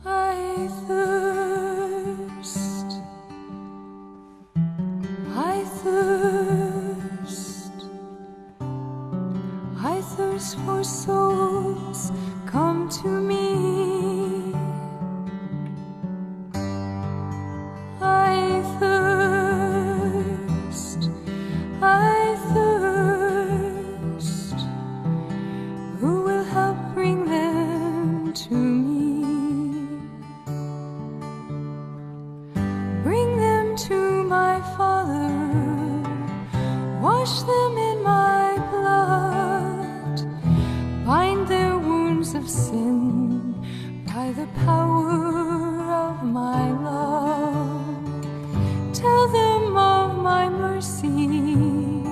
I thirst, I thirst, I thirst for souls, come to me. I thirst, I thirst, who will help bring them to me? Bring them to my Father, wash them in my blood, bind their wounds of sin by the power of my love. Tell them of my mercy,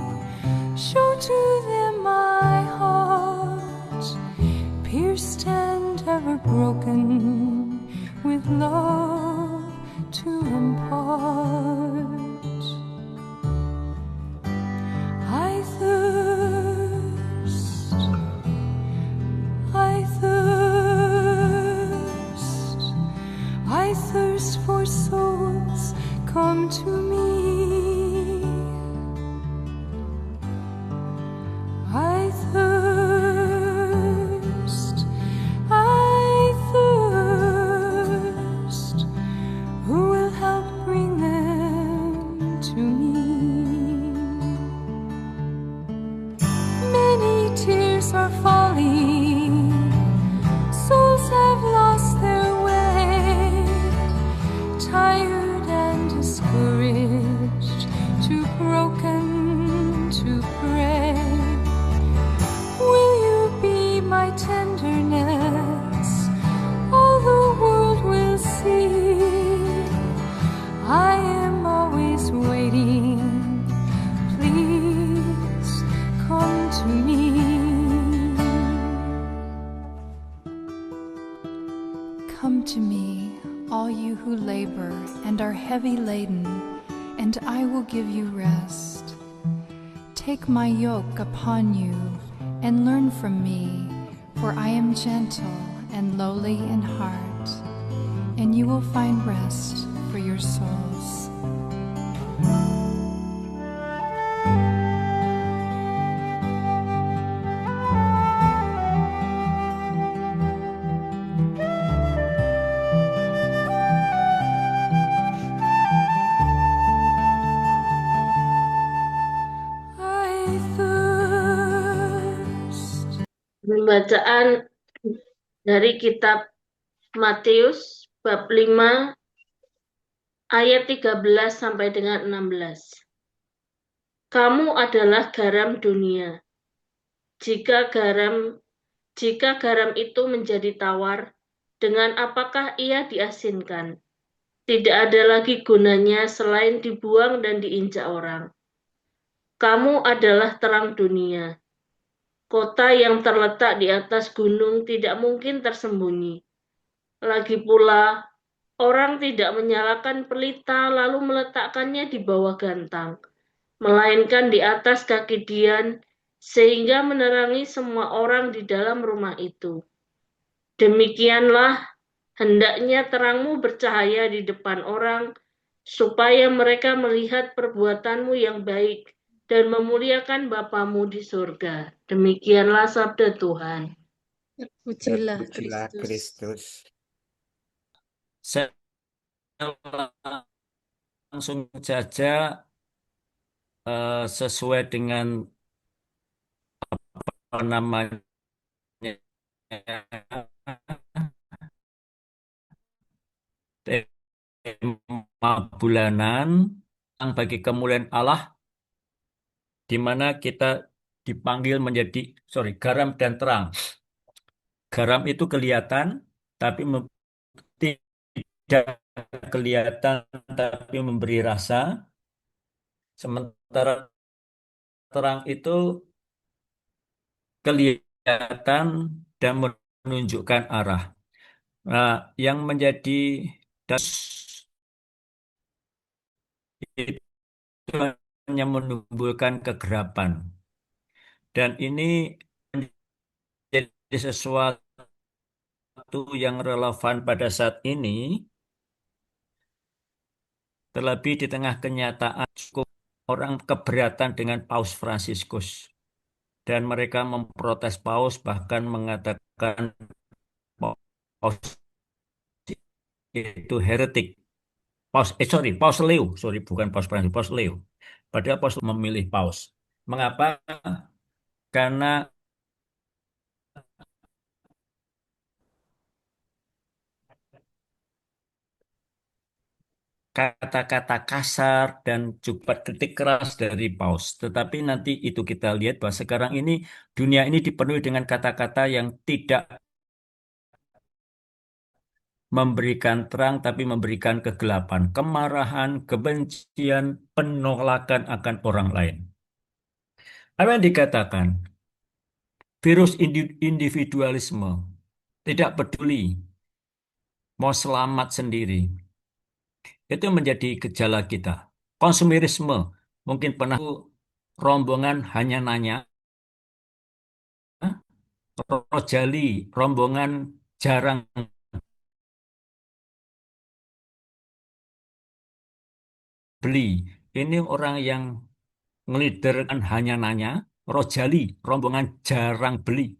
show to them my heart, pierced and ever broken, with love to impart. I thirst, I thirst, I thirst for souls, come to me. I thirst, I thirst, who will help bring them to me? Many tears are falling, souls have lost their way, tired and discouraged, too broken to pray. Will you be my tenderness? All the world will see. I am always waiting. Please come to me. Come to me, all you who labor and are heavy laden, and I will give you rest. Take my yoke upon you and learn from me, for I am gentle and lowly in heart, and you will find rest for your souls. I thirst. Pembacaan dari kitab Matius bab 5 ayat 13 sampai dengan 16. Kamu adalah garam dunia. Jika garam itu menjadi tawar, dengan apakah ia diasinkan? Tidak ada lagi gunanya selain dibuang dan diinjak orang. Kamu adalah terang dunia. Kota yang terletak di atas gunung tidak mungkin tersembunyi. Lagi pula, orang tidak menyalakan pelita lalu meletakkannya di bawah gantang, melainkan di atas kaki dian, sehingga menerangi semua orang di dalam rumah itu. Demikianlah, hendaknya terangmu bercahaya di depan orang, supaya mereka melihat perbuatanmu yang baik dan memuliakan Bapamu di surga. Demikianlah sabda Tuhan. Terpujilah Terpujilah Kristus. Kristus. Saya langsung saja sesuai dengan apa namanya tema bulanan yang bagi kemuliaan Allah, di mana kita dipanggil menjadi garam dan terang. Garam itu kelihatan, tapi tidak kelihatan, tapi memberi rasa. Sementara terang itu kelihatan dan menunjukkan arah. Nah, yang menjadi itu hanya menumbuhkan kegerapan. Dan ini menjadi sesuatu yang relevan pada saat ini, terlebih di tengah kenyataan cukup orang keberatan dengan Paus Fransiskus. Dan mereka memprotes Paus, bahkan mengatakan Paus itu heretik. Paus Leo, sorry, bukan Paus Fransiskus, Paus Leo. Padahal Paus memilih Paus. Mengapa? Karena kata-kata kasar dan juga kritik keras dari Paus. Tetapi nanti itu kita lihat bahwa sekarang ini dunia ini dipenuhi dengan kata-kata yang tidak memberikan terang tapi memberikan kegelapan, kemarahan, kebencian, penolakan akan orang lain. Apa yang dikatakan? Virus individualisme, tidak peduli, mau selamat sendiri. Itu menjadi gejala kita. Konsumerisme, mungkin pernah rombongan hanya nanya, Rojali, rombongan jarang beli. Ini orang yang ngelider kan hanya nanya, Rojali, rombongan jarang beli.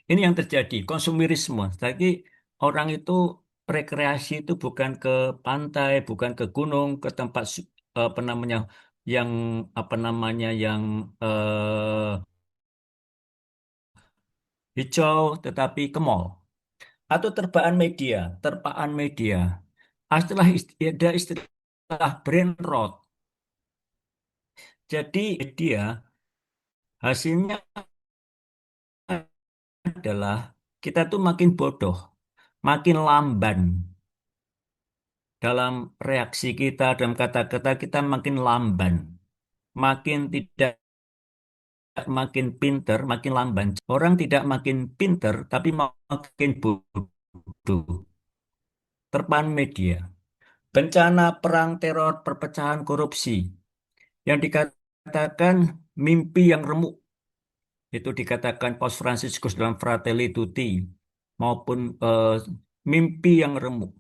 Ini yang terjadi, konsumerisme. Jadi orang itu rekreasi itu bukan ke pantai, bukan ke gunung, ke tempat apa namanya yang yang hijau, tetapi ke mall atau terpaan media. Ada istilah brain rot. Jadi media hasilnya adalah kita tuh makin bodoh, makin lamban dalam reaksi kita, dalam kata-kata kita makin lamban, makin tidak makin pinter, makin lamban. Orang tidak makin pinter, tapi makin bodoh. Terpaan media, bencana perang teror, perpecahan korupsi, yang dikatakan mimpi yang remuk. Itu dikatakan Paus Fransiskus dalam Fratelli Tutti, maupun mimpi yang remuk.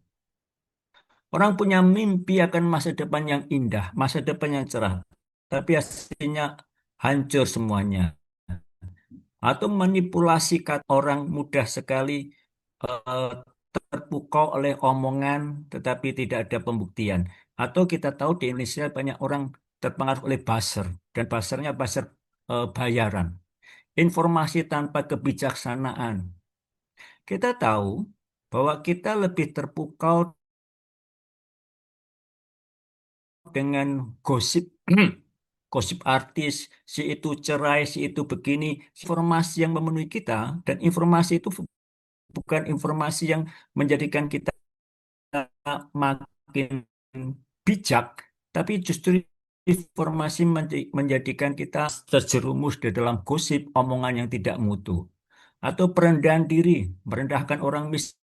Orang punya mimpi akan masa depan yang indah, masa depan yang cerah, tapi hasilnya hancur semuanya. Atau manipulasi kata orang mudah sekali eh, terpukau oleh omongan, tetapi tidak ada pembuktian. Atau kita tahu di Indonesia banyak orang terpengaruh oleh buzzer, dan buzzernya buzzer bayaran. Informasi tanpa kebijaksanaan. Kita tahu bahwa kita lebih terpukau dengan gosip, gosip artis, si itu cerai, si itu begini, informasi yang memenuhi kita, dan informasi itu bukan informasi yang menjadikan kita makin bijak, tapi justru informasi menjadikan kita terjerumus di dalam gosip, omongan yang tidak mutu, atau perendahan diri, merendahkan orang miskin,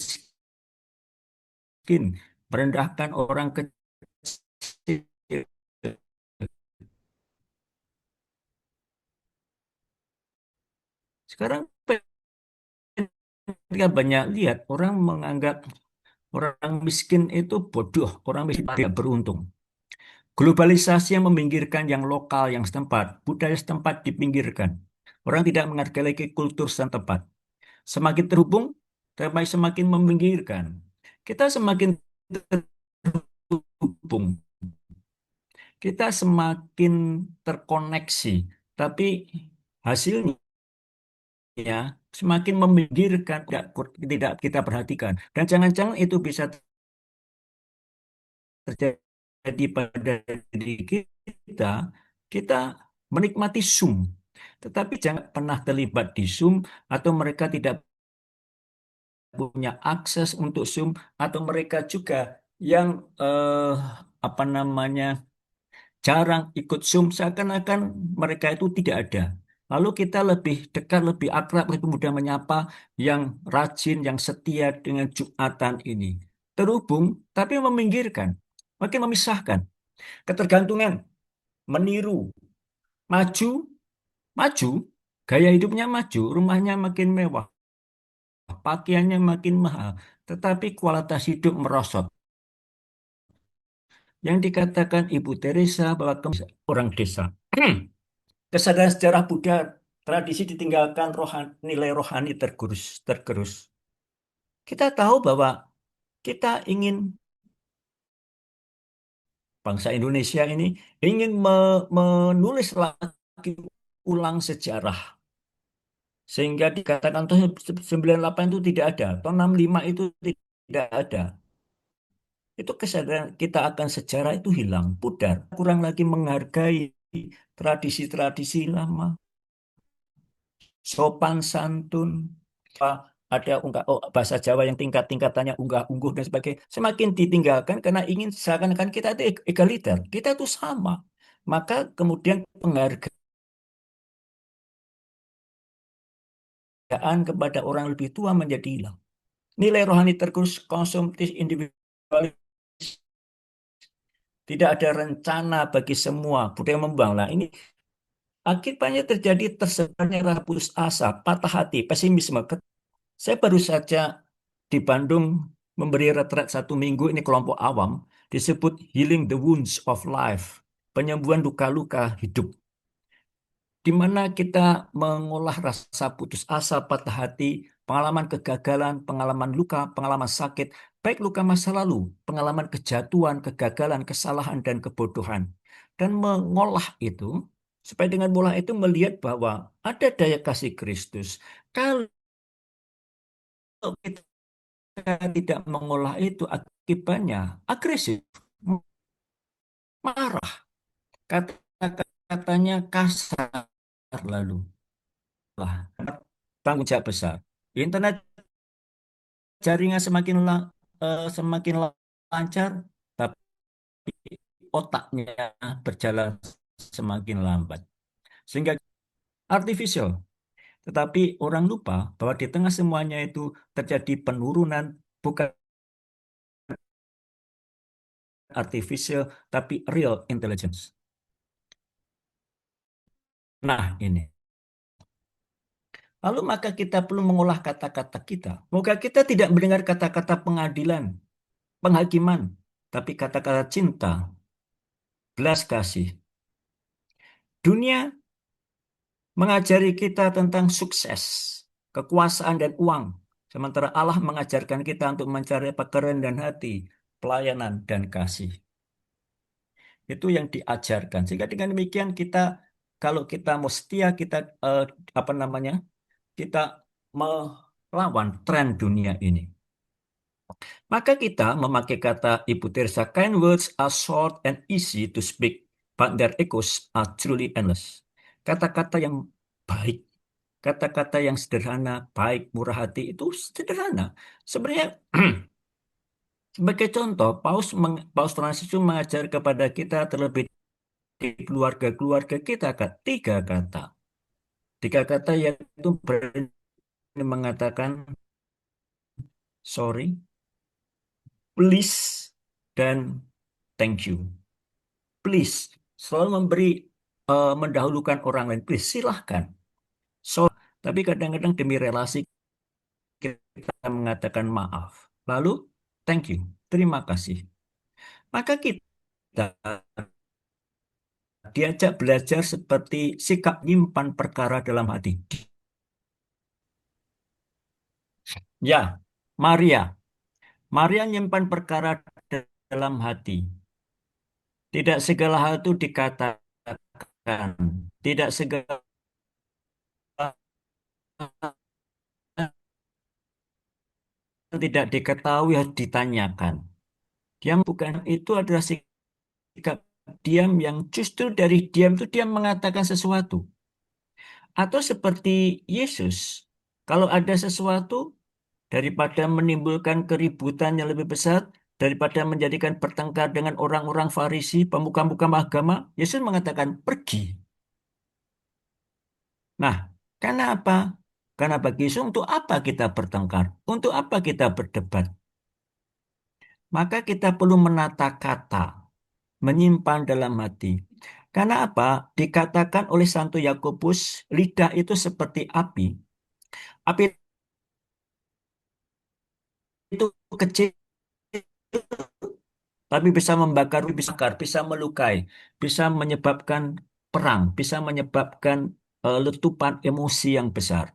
merendahkan orang kecil. Sekarang kita banyak lihat orang menganggap orang miskin itu bodoh, orang miskin tidak beruntung. Globalisasi yang meminggirkan yang lokal, yang setempat, budaya setempat dipinggirkan. Orang tidak menghargai lagi kultur setempat. Semakin terhubung, tapi semakin meminggirkan. Kita semakin terhubung, kita semakin terkoneksi, tapi hasilnya semakin meminggirkan, tidak kita perhatikan. Dan jangan-jangan itu bisa terjadi pada diri kita, kita menikmati Zoom, tetapi jangan pernah terlibat di Zoom, atau mereka tidak punya akses untuk Zoom, atau mereka juga yang apa namanya jarang ikut Zoom, seakan-akan mereka itu tidak ada. Lalu kita lebih dekat, lebih akrab, lebih mudah menyapa yang rajin, yang setia dengan Jumatan ini. Terhubung, tapi meminggirkan, makin memisahkan. Ketergantungan, meniru, maju, maju, gaya hidupnya maju, rumahnya makin mewah, pakaiannya makin mahal, tetapi kualitas hidup merosot. Yang dikatakan Ibu Teresa bahwa orang desa. Kesadaran sejarah Buddha, tradisi ditinggalkan, nilai rohani tergerus. Kita tahu bahwa kita ingin, bangsa Indonesia ini ingin menulis lagi ulang sejarah. Sehingga dikatakan tahun 98 itu tidak ada, tahun 65 itu tidak ada. Itu kesadaran kita akan sejarah itu hilang, pudar. Kurang lagi menghargai tradisi-tradisi lama, sopan santun, ada bahasa Jawa yang tingkatannya unggah-ungguh dan sebagainya, semakin ditinggalkan karena ingin seakan-akan kita itu egaliter, kita itu sama. Maka kemudian penghargaan kepada orang lebih tua menjadi hilang. Nilai rohani tergerus, konsumtif, individualis, tidak ada rencana bagi semua, budaya membangun. Nah, ini akibatnya terjadi tersebarnya rasa putus asa, patah hati, pesimisme. Saya baru saja di Bandung memberi retret 1 minggu, ini kelompok awam, disebut Healing the Wounds of Life, penyembuhan luka-luka hidup, di mana kita mengolah rasa putus asa, patah hati, pengalaman kegagalan, pengalaman luka, pengalaman sakit, baik luka masa lalu, pengalaman kejatuhan, kegagalan, kesalahan, dan kebodohan. Dan mengolah itu, supaya dengan mengolah itu melihat bahwa ada daya kasih Kristus. Kalau kita tidak mengolah itu, akibatnya agresif, marah, kata-katanya kasar, lalu lah tanggung jawab besar. Internet jaringan semakin lancar, tapi otaknya berjalan semakin lambat. Sehingga artificial. Tetapi orang lupa bahwa di tengah semuanya itu terjadi penurunan, bukan artificial, tapi real intelligence. Nah, ini. Lalu maka kita perlu mengolah kata-kata kita. Moga kita tidak mendengar kata-kata pengadilan, penghakiman, tapi kata-kata cinta, belas kasih. Dunia mengajari kita tentang sukses, kekuasaan, dan uang. Sementara Allah mengajarkan kita untuk mencari kerendahan hati, pelayanan, dan kasih. Itu yang diajarkan. Sehingga dengan demikian kita, kalau kita mau setia, kita apa namanya, kita melawan tren dunia ini. Maka kita memakai kata Ibu Teresa, kind words are short and easy to speak, but their echoes are truly endless. Kata-kata yang baik, kata-kata yang sederhana, baik, murah hati, itu sederhana. Sebenarnya, sebagai contoh, Paus Francis itu mengajar kepada kita terlebih di keluarga-keluarga kita, 3 kata. 3 kata yaitu berani mengatakan sorry, please, dan thank you. Please, selalu mendahulukan orang lain. Please, silahkan. So, tapi kadang-kadang demi relasi kita mengatakan maaf. Lalu, thank you, terima kasih. Maka kita diajak belajar seperti sikap nyimpan perkara dalam hati. Ya, Maria. Maria nyimpan perkara dalam hati. Tidak segala hal itu dikatakan. Tidak segala hal tidak diketahui harus ditanyakan. Diam bukan itu adalah sikap diam yang justru dari diam itu dia mengatakan sesuatu. Atau seperti Yesus, kalau ada sesuatu daripada menimbulkan keributan yang lebih besar, daripada menjadikan bertengkar dengan orang-orang Farisi, pemuka-pemuka agama, Yesus mengatakan pergi. Nah, karena apa? Karena bagi Yesus untuk apa kita bertengkar? Untuk apa kita berdebat? Maka kita perlu menata kata. menyimpan dalam hati. Karena apa? Dikatakan oleh Santo Yakobus, lidah itu seperti api. Api itu kecil, tapi bisa membakar, bisa melukai, bisa menyebabkan perang, bisa menyebabkan letupan emosi yang besar.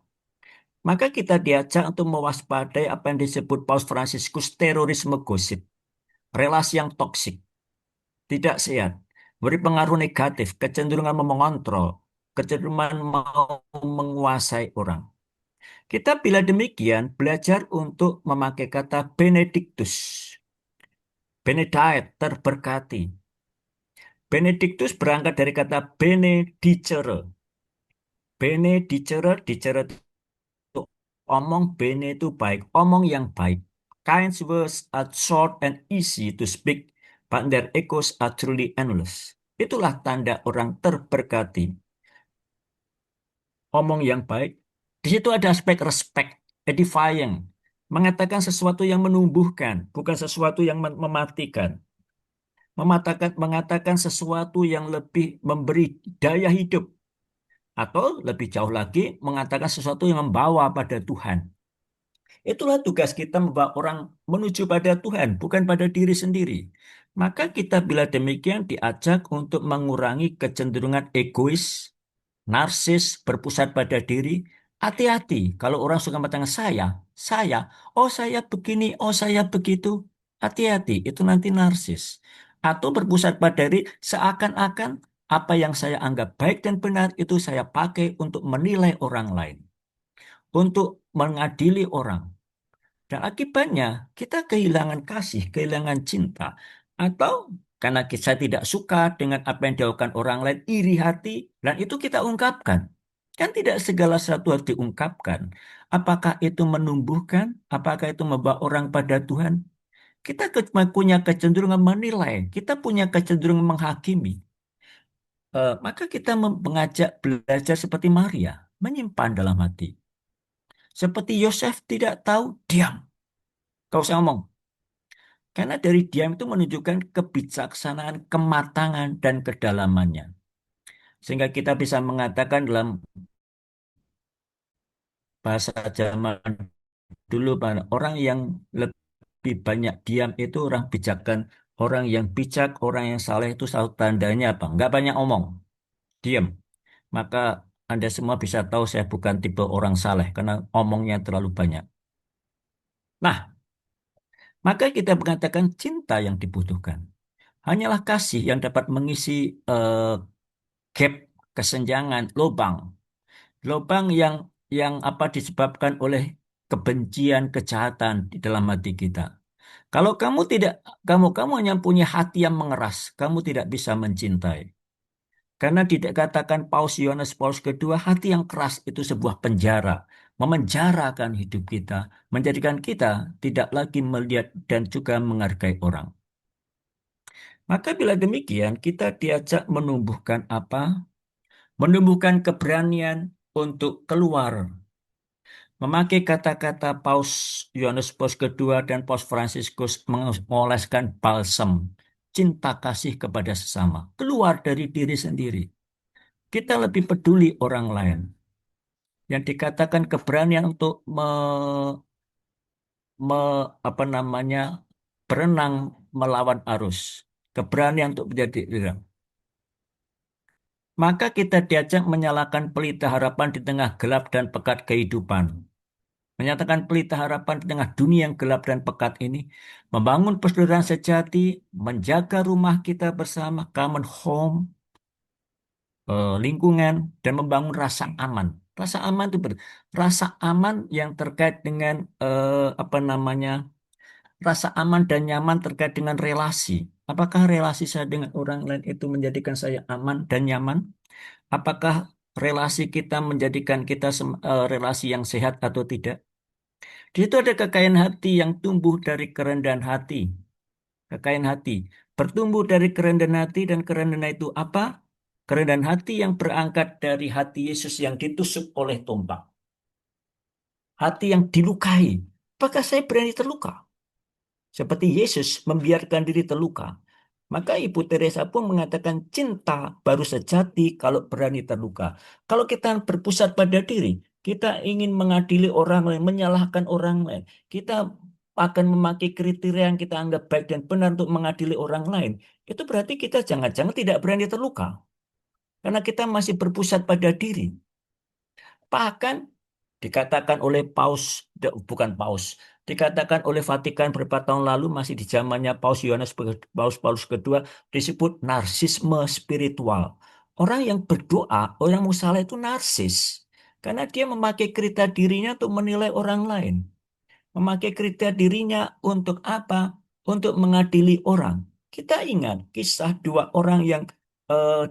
Maka kita diajak untuk mewaspadai apa yang disebut Paus Fransiskus terorisme gosip, relasi yang toksik, tidak sehat, beri pengaruh negatif, kecenderungan mengontrol, kecenderungan mau menguasai orang. Kita bila demikian belajar untuk memakai kata Benedictus, Benedict, terberkati. Benedictus berangkat dari kata benedicere. Benedicere, dicere itu omong, bene itu baik, omong yang baik. Kind words are short and easy to speak, but their echoes are truly endless. Itulah tanda orang terberkati. Omong yang baik. Di situ ada aspek respect, edifying, mengatakan sesuatu yang menumbuhkan, bukan sesuatu yang mematikan. Mengatakan sesuatu yang lebih memberi daya hidup, atau lebih jauh lagi mengatakan sesuatu yang membawa pada Tuhan. Itulah tugas kita membawa orang menuju pada Tuhan, bukan pada diri sendiri. Maka kita bila demikian diajak untuk mengurangi kecenderungan egois, narsis, berpusat pada diri. Hati-hati kalau orang suka mengatakan saya, oh saya begini, oh saya begitu. Hati-hati, itu nanti narsis. Atau berpusat pada diri seakan-akan apa yang saya anggap baik dan benar itu saya pakai untuk menilai orang lain, untuk mengadili orang. Dan akibatnya kita kehilangan kasih, kehilangan cinta. Atau karena kita tidak suka dengan apa yang dilakukan orang lain, iri hati, dan itu kita ungkapkan. Kan tidak segala sesuatu harus diungkapkan. Apakah itu menumbuhkan? Apakah itu membawa orang pada Tuhan? Kita punya kecenderungan menilai. Kita punya kecenderungan menghakimi. Maka kita mengajak belajar seperti Maria, menyimpan dalam hati. Seperti Yosef tidak tahu, diam. Kau usah ngomong. Karena dari diam itu menunjukkan kebijaksanaan, kematangan, dan kedalamannya. Sehingga kita bisa mengatakan dalam bahasa zaman dulu, orang yang lebih banyak diam itu orang bijakan. Orang yang bijak, orang yang saleh itu selalu tandanya apa? Nggak banyak omong, diam. Maka Anda semua bisa tahu saya bukan tipe orang saleh karena omongnya terlalu banyak. Nah, maka kita mengatakan cinta yang dibutuhkan. Hanyalah kasih yang dapat mengisi gap, kesenjangan, lubang. Lubang yang apa disebabkan oleh kebencian, kejahatan di dalam hati kita. Kalau kamu tidak, kamu hanya punya hati yang mengeras, kamu tidak bisa mencintai. Karena tidak katakan Paus Yohanes Paulus kedua, hati yang keras itu sebuah penjara, memenjarakan hidup kita, menjadikan kita tidak lagi melihat dan juga menghargai orang. Maka bila demikian, kita diajak menumbuhkan apa? Menumbuhkan keberanian untuk keluar. Memakai kata-kata Paus Yohanes Paus kedua dan Paus Fransiskus mengoleskan balsam cinta kasih kepada sesama. Keluar dari diri sendiri. Kita lebih peduli orang lain. Yang dikatakan keberanian untuk apa namanya berenang melawan arus. Keberanian untuk menjadi orang. Maka kita diajak menyalakan pelita harapan di tengah gelap dan pekat kehidupan. Menyatakan pelita harapan di tengah dunia yang gelap dan pekat ini. Membangun persaudaraan sejati, menjaga rumah kita bersama, common home, lingkungan, dan membangun rasa aman. Rasa aman itu rasa aman yang terkait dengan apa namanya, rasa aman dan nyaman terkait dengan relasi. Apakah relasi saya dengan orang lain itu menjadikan saya aman dan nyaman? Apakah relasi kita menjadikan kita relasi yang sehat atau tidak? Di situ ada kekayaan hati yang tumbuh dari kerendahan hati. Kekayaan hati. Bertumbuh dari kerendahan hati dan kerendahan itu apa? Kerendahan hati yang berangkat dari hati Yesus yang ditusuk oleh tombak. Hati yang dilukai. Apakah saya berani terluka? Seperti Yesus membiarkan diri terluka. Maka Ibu Teresa pun mengatakan cinta baru sejati kalau berani terluka. Kalau kita berpusat pada diri, kita ingin mengadili orang lain, menyalahkan orang lain, kita akan memakai kriteria yang kita anggap baik dan benar untuk mengadili orang lain. Itu berarti kita jangan-jangan tidak berani terluka. Karena kita masih berpusat pada diri. Bahkan dikatakan oleh bukan Paus, dikatakan oleh Vatikan beberapa tahun lalu masih di zamannya Paus Paulus kedua disebut narsisme spiritual. Orang yang berdoa, orang musala itu narsis. Karena dia memakai kriteria dirinya untuk menilai orang lain. Memakai kriteria dirinya untuk apa? Untuk mengadili orang. Kita ingat kisah dua orang yang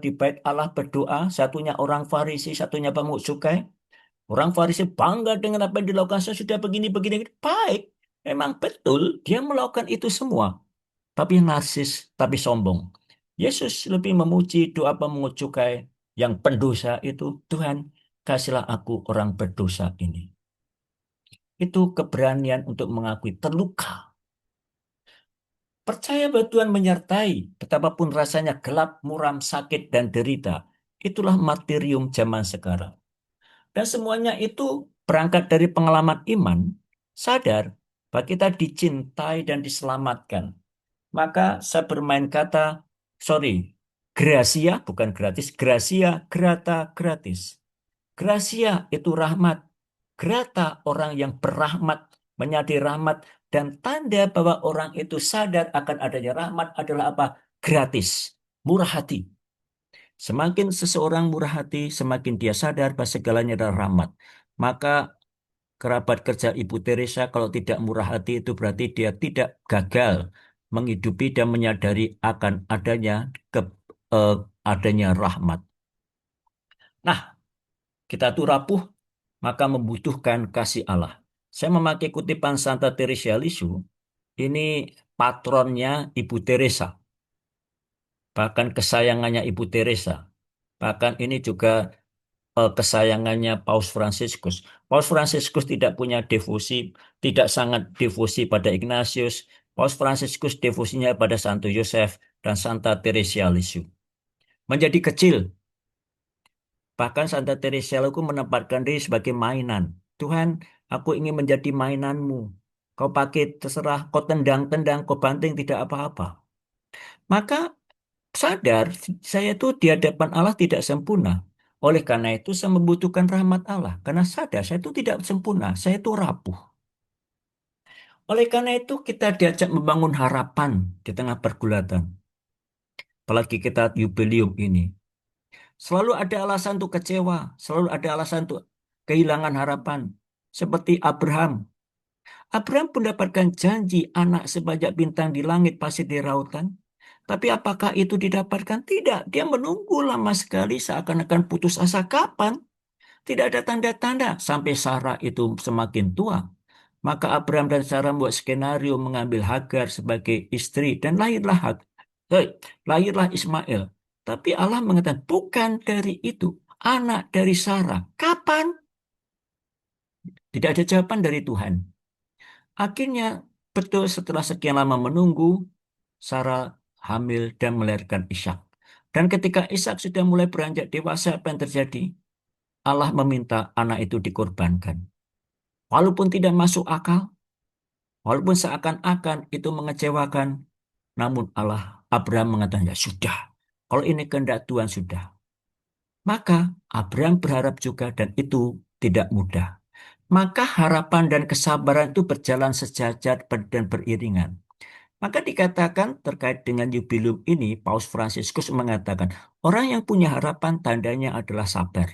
di bait Allah berdoa, satunya orang Farisi, satunya pemungut cukai. Orang Farisi bangga dengan apa yang dilakukan. Saya sudah begini. Baik, memang betul dia melakukan itu semua. Tapi narsis, tapi sombong. Yesus lebih memuji doa pemungut cukai yang pendosa itu. Tuhan, kasihlah aku orang berdosa ini. Itu keberanian untuk mengakui terluka. Percaya bahwa Tuhan menyertai, betapapun rasanya gelap, muram, sakit, dan derita. Itulah martirium zaman sekarang. Dan semuanya itu berangkat dari pengalaman iman, sadar bahwa kita dicintai dan diselamatkan. Maka saya bermain kata, gracia bukan gratis, gracia, grata, gratis. Gracia itu rahmat, grata orang yang berrahmat, menyadari rahmat, dan tanda bahwa orang itu sadar akan adanya rahmat adalah apa? Gratis, murah hati. Semakin seseorang murah hati, semakin dia sadar bahwa segalanya adalah rahmat. Maka kerabat kerja Ibu Teresa kalau tidak murah hati itu berarti dia tidak gagal menghidupi dan menyadari akan eh, adanya rahmat. Nah, kita tuh rapuh, maka membutuhkan kasih Allah. Saya memakai kutipan Santa Teresa Lisieux, ini patronnya Ibu Teresa, bahkan kesayangannya Ibu Teresa. Bahkan ini juga kesayangannya Paus Fransiskus. Paus Fransiskus tidak punya devosi, tidak sangat devosi pada Ignatius. Paus Fransiskus devosinya pada Santo Yosef dan Santa Teresa Lisieux. Menjadi kecil, bahkan Santa Teresa itu menempatkan diri sebagai mainan. Tuhan, aku ingin menjadi mainanmu. Kau pakai terserah, kau tendang-tendang, kau banting, tidak apa-apa. Maka sadar, saya itu di hadapan Allah tidak sempurna. Oleh karena itu, saya membutuhkan rahmat Allah. Karena sadar, saya itu tidak sempurna. Saya itu rapuh. Oleh karena itu, kita diajak membangun harapan di tengah pergulatan. Apalagi kita jubileum ini. Selalu ada alasan untuk kecewa. Selalu ada alasan untuk kehilangan harapan. Seperti Abraham. Abraham mendapatkan janji anak sebanyak bintang di langit, pasir di lautan. Tapi apakah itu didapatkan? Tidak. Dia menunggu lama sekali seakan-akan putus asa. Kapan? Tidak ada tanda-tanda sampai Sarah itu semakin tua. Maka Abraham dan Sarah membuat skenario mengambil Hagar sebagai istri dan lahirlah Ismail. Tapi Allah mengatakan bukan dari itu, anak dari Sarah. Kapan? Tidak ada jawaban dari Tuhan. Akhirnya betul setelah sekian lama menunggu, Sarah hamil dan melahirkan Ishak. Dan ketika Ishak sudah mulai beranjak dewasa, apa yang terjadi? Allah meminta anak itu dikorbankan. Walaupun tidak masuk akal, walaupun seakan-akan itu mengecewakan, namun Abraham mengatakan, ya sudah, kalau ini kehendak Tuhan sudah. Maka Abraham berharap juga dan itu tidak mudah. Maka harapan dan kesabaran itu berjalan sejajar dan beriringan. Maka dikatakan terkait dengan jubileum ini, Paus Fransiskus mengatakan, orang yang punya harapan tandanya adalah sabar.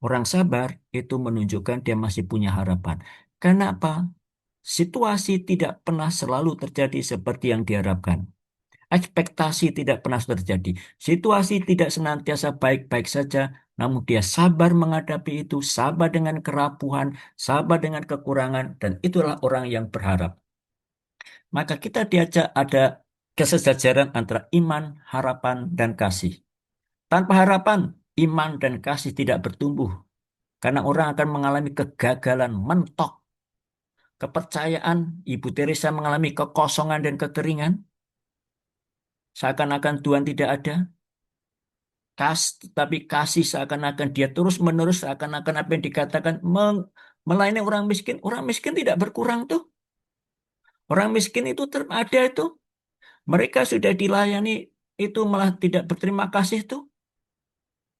Orang sabar itu menunjukkan dia masih punya harapan. Karena apa? Situasi tidak pernah selalu terjadi seperti yang diharapkan. Ekspektasi tidak pernah terjadi. Situasi tidak senantiasa baik-baik saja, namun dia sabar menghadapi itu, sabar dengan kerapuhan, sabar dengan kekurangan, dan itulah orang yang berharap. Maka kita diajak ada kesejajaran antara iman, harapan, dan kasih. Tanpa harapan, iman dan kasih tidak bertumbuh. Karena orang akan mengalami kegagalan mentok. Kepercayaan, Ibu Teresa mengalami kekosongan dan kekeringan. seakan-akan Tuhan tidak ada. Tapi kasih seakan-akan dia terus-menerus, seakan-akan apa yang dikatakan melayani orang miskin tidak berkurang tuh. Orang miskin itu ada itu. Mereka sudah dilayani itu malah tidak berterima kasih tuh.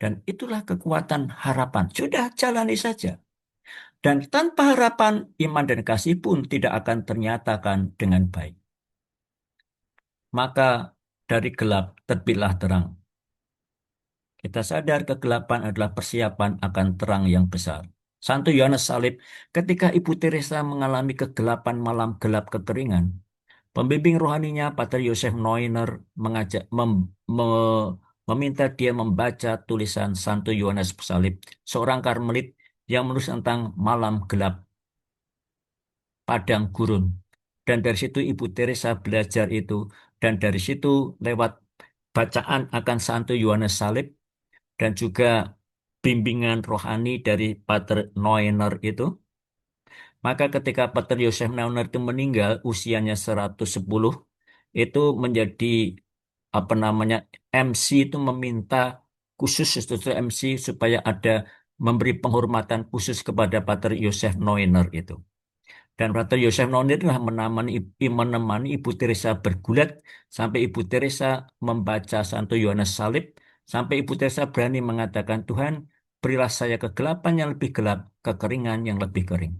Dan itulah kekuatan harapan. Sudah jalani saja. Dan tanpa harapan, iman dan kasih pun tidak akan ternyatakan dengan baik. Maka dari gelap terbitlah terang. Kita sadar kegelapan adalah persiapan akan terang yang besar. Santo Yohanes Salib, ketika Ibu Teresa mengalami kegelapan malam gelap kekeringan, pembimbing rohaninya, Pater Yosef Neuner, meminta dia membaca tulisan Santo Yohanes Salib, seorang Karmelit yang menulis tentang malam gelap padang gurun. Dan dari situ Ibu Teresa belajar itu. Dan dari situ lewat bacaan akan Santo Yohanes Salib dan juga bimbingan rohani dari Pater Neuner itu. Maka ketika Pater Yosef Neuner itu meninggal usianya 110, itu menjadi apa namanya MC itu meminta khusus sesuatu MC supaya ada memberi penghormatan khusus kepada Pater Yosef Neuner itu. Dan Pater Yosef Neuner itulah menemani Ibu Teresa bergulat sampai Ibu Teresa membaca Santo Yohanes Salib, sampai Ibu Teresa berani mengatakan, Tuhan, berilah saya kegelapan yang lebih gelap, kekeringan yang lebih kering.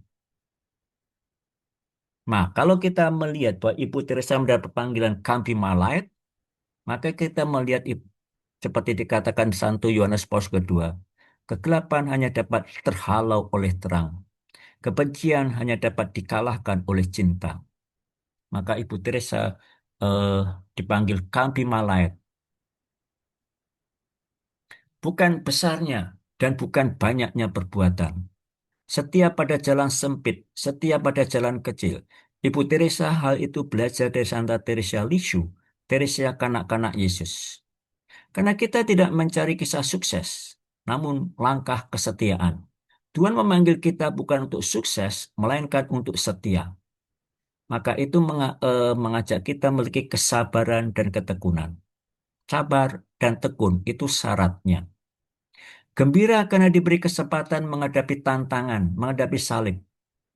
Nah, kalau kita melihat bahwa Ibu Teresa mendapat panggilan Come Be My Light, maka kita melihat seperti dikatakan Santo Yohanes Paus kedua, kegelapan hanya dapat terhalau oleh terang. Kebencian hanya dapat dikalahkan oleh cinta. Maka Ibu Teresa eh, dipanggil Kampi Malait. Bukan besarnya dan bukan banyaknya perbuatan. Setia pada jalan sempit, setia pada jalan kecil. Ibu Teresa hal itu belajar dari Santa Teresa Lisieux, Teresa kanak-kanak Yesus. Karena kita tidak mencari kisah sukses, namun langkah kesetiaan. Tuhan memanggil kita bukan untuk sukses, melainkan untuk setia. Maka itu mengajak kita memiliki kesabaran dan ketekunan. Sabar dan tekun itu syaratnya. Gembira karena diberi kesempatan menghadapi tantangan, menghadapi salib.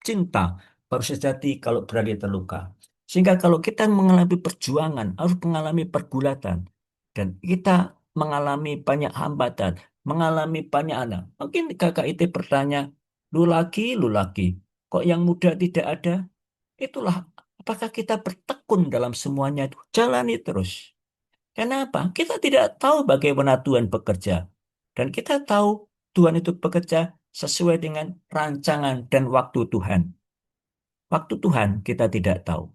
Cinta baru sejati kalau berani terluka. Sehingga kalau kita mengalami perjuangan, harus mengalami pergulatan. Dan kita mengalami banyak hambatan, mengalami banyak anak. Mungkin kakak itu bertanya, lu lagi, kok yang muda tidak ada? Itulah, apakah kita bertekun dalam semuanya itu? Jalani terus. Kenapa? Kita tidak tahu bagaimana Tuhan bekerja. Dan kita tahu Tuhan itu bekerja sesuai dengan rancangan dan waktu Tuhan. Waktu Tuhan kita tidak tahu.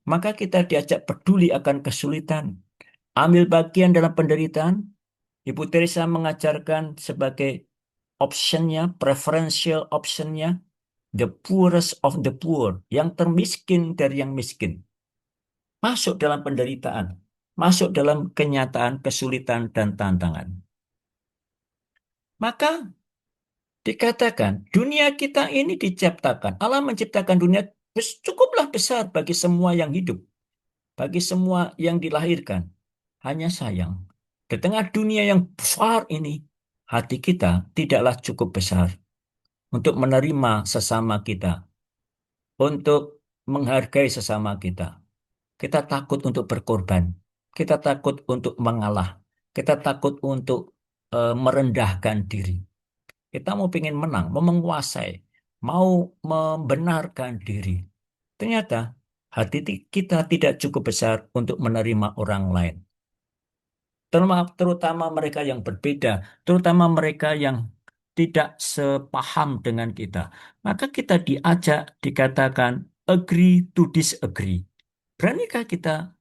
Maka kita diajak peduli akan kesulitan. Ambil bagian dalam penderitaan. Ibu Teresa mengajarkan sebagai optionnya, preferential optionnya, the poorest of the poor, yang termiskin dari yang miskin. Masuk dalam penderitaan, masuk dalam kenyataan, kesulitan, dan tantangan. Maka dikatakan, dunia kita ini diciptakan. Allah menciptakan dunia cukuplah besar bagi semua yang hidup, bagi semua yang dilahirkan. Hanya sayang, di tengah dunia yang besar ini, hati kita tidaklah cukup besar untuk menerima sesama kita, untuk menghargai sesama kita. Kita takut untuk berkorban. Kita takut untuk mengalah. Kita takut untuk merendahkan diri. Kita mau ingin menang, mau menguasai, mau membenarkan diri. Ternyata hati kita tidak cukup besar untuk menerima orang lain. Terutama mereka yang berbeda, terutama mereka yang tidak sepaham dengan kita. Maka kita diajak, dikatakan agree to disagree. Beranikah kita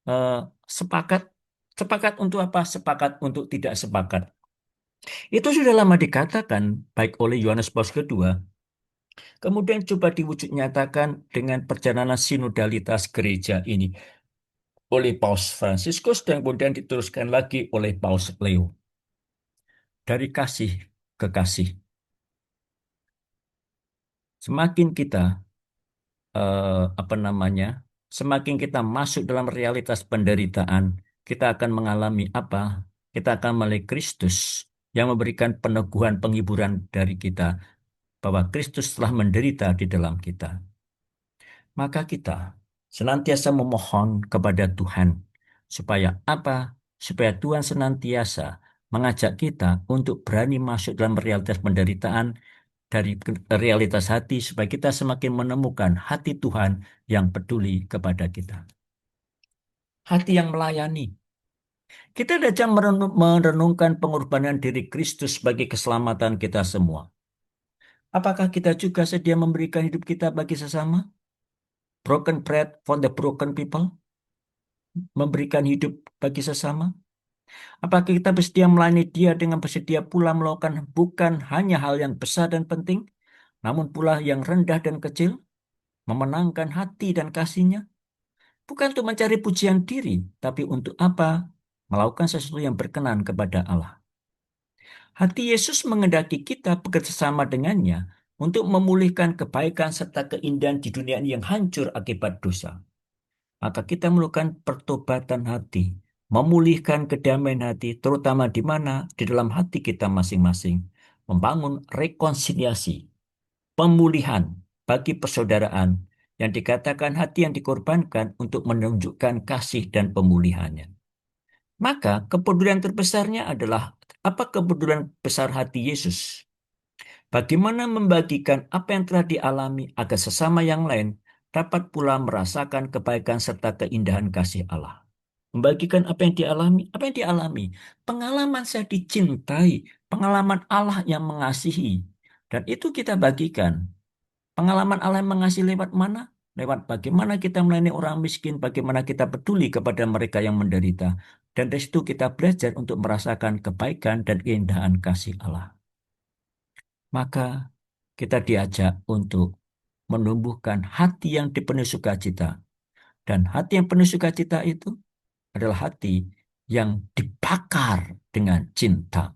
eh, sepakat? Sepakat untuk apa? Sepakat untuk tidak sepakat. Itu sudah lama dikatakan baik oleh Yohanes Paus kedua, kemudian coba diwujud nyatakan dengan perjalanan sinodalitas gereja ini oleh Paus Fransiskus dan kemudian diteruskan lagi oleh Paus Leo. Dari kasih ke kasih. Semakin kita apa namanya? Semakin kita masuk dalam realitas penderitaan, kita akan mengalami apa? Kita akan melihat Kristus yang memberikan peneguhan penghiburan dari kita bahwa Kristus telah menderita di dalam kita. Maka kita senantiasa memohon kepada Tuhan supaya apa? Supaya Tuhan senantiasa mengajak kita untuk berani masuk dalam realitas penderitaan dari realitas hati supaya kita semakin menemukan hati Tuhan yang peduli kepada kita. Hati yang melayani. Kita saja merenungkan pengorbanan diri Kristus bagi keselamatan kita semua. Apakah kita juga sedia memberikan hidup kita bagi sesama? Broken bread for the broken people? Memberikan hidup bagi sesama? Apakah kita bersedia melayani Dia dengan bersedia pula melakukan bukan hanya hal yang besar dan penting, namun pula yang rendah dan kecil, memenangkan hati dan kasihnya? Bukan untuk mencari pujian diri, tapi untuk apa? Melakukan sesuatu yang berkenan kepada Allah. Hati Yesus mengendaki kita bekerjasama dengannya untuk memulihkan kebaikan serta keindahan di dunia ini yang hancur akibat dosa. Maka kita melakukan pertobatan hati, memulihkan kedamaian hati, terutama di mana? Di dalam hati kita masing-masing. Membangun rekonsiliasi, pemulihan bagi persaudaraan yang dikatakan hati yang dikorbankan untuk menunjukkan kasih dan pemulihannya. Maka kepedulian terbesarnya adalah apa kepedulian besar hati Yesus? Bagaimana membagikan apa yang telah dialami agar sesama yang lain dapat pula merasakan kebaikan serta keindahan kasih Allah. Membagikan apa yang dialami, apa yang dialami. Pengalaman saya dicintai, pengalaman Allah yang mengasihi. Dan itu kita bagikan. Pengalaman Allah yang mengasihi lewat mana? Lewat bagaimana kita melayani orang miskin, bagaimana kita peduli kepada mereka yang menderita. Dan dari situ kita belajar untuk merasakan kebaikan dan keindahan kasih Allah. Maka kita diajak untuk menumbuhkan hati yang dipenuhi sukacita. Dan hati yang penuh sukacita itu adalah hati yang dibakar dengan cinta.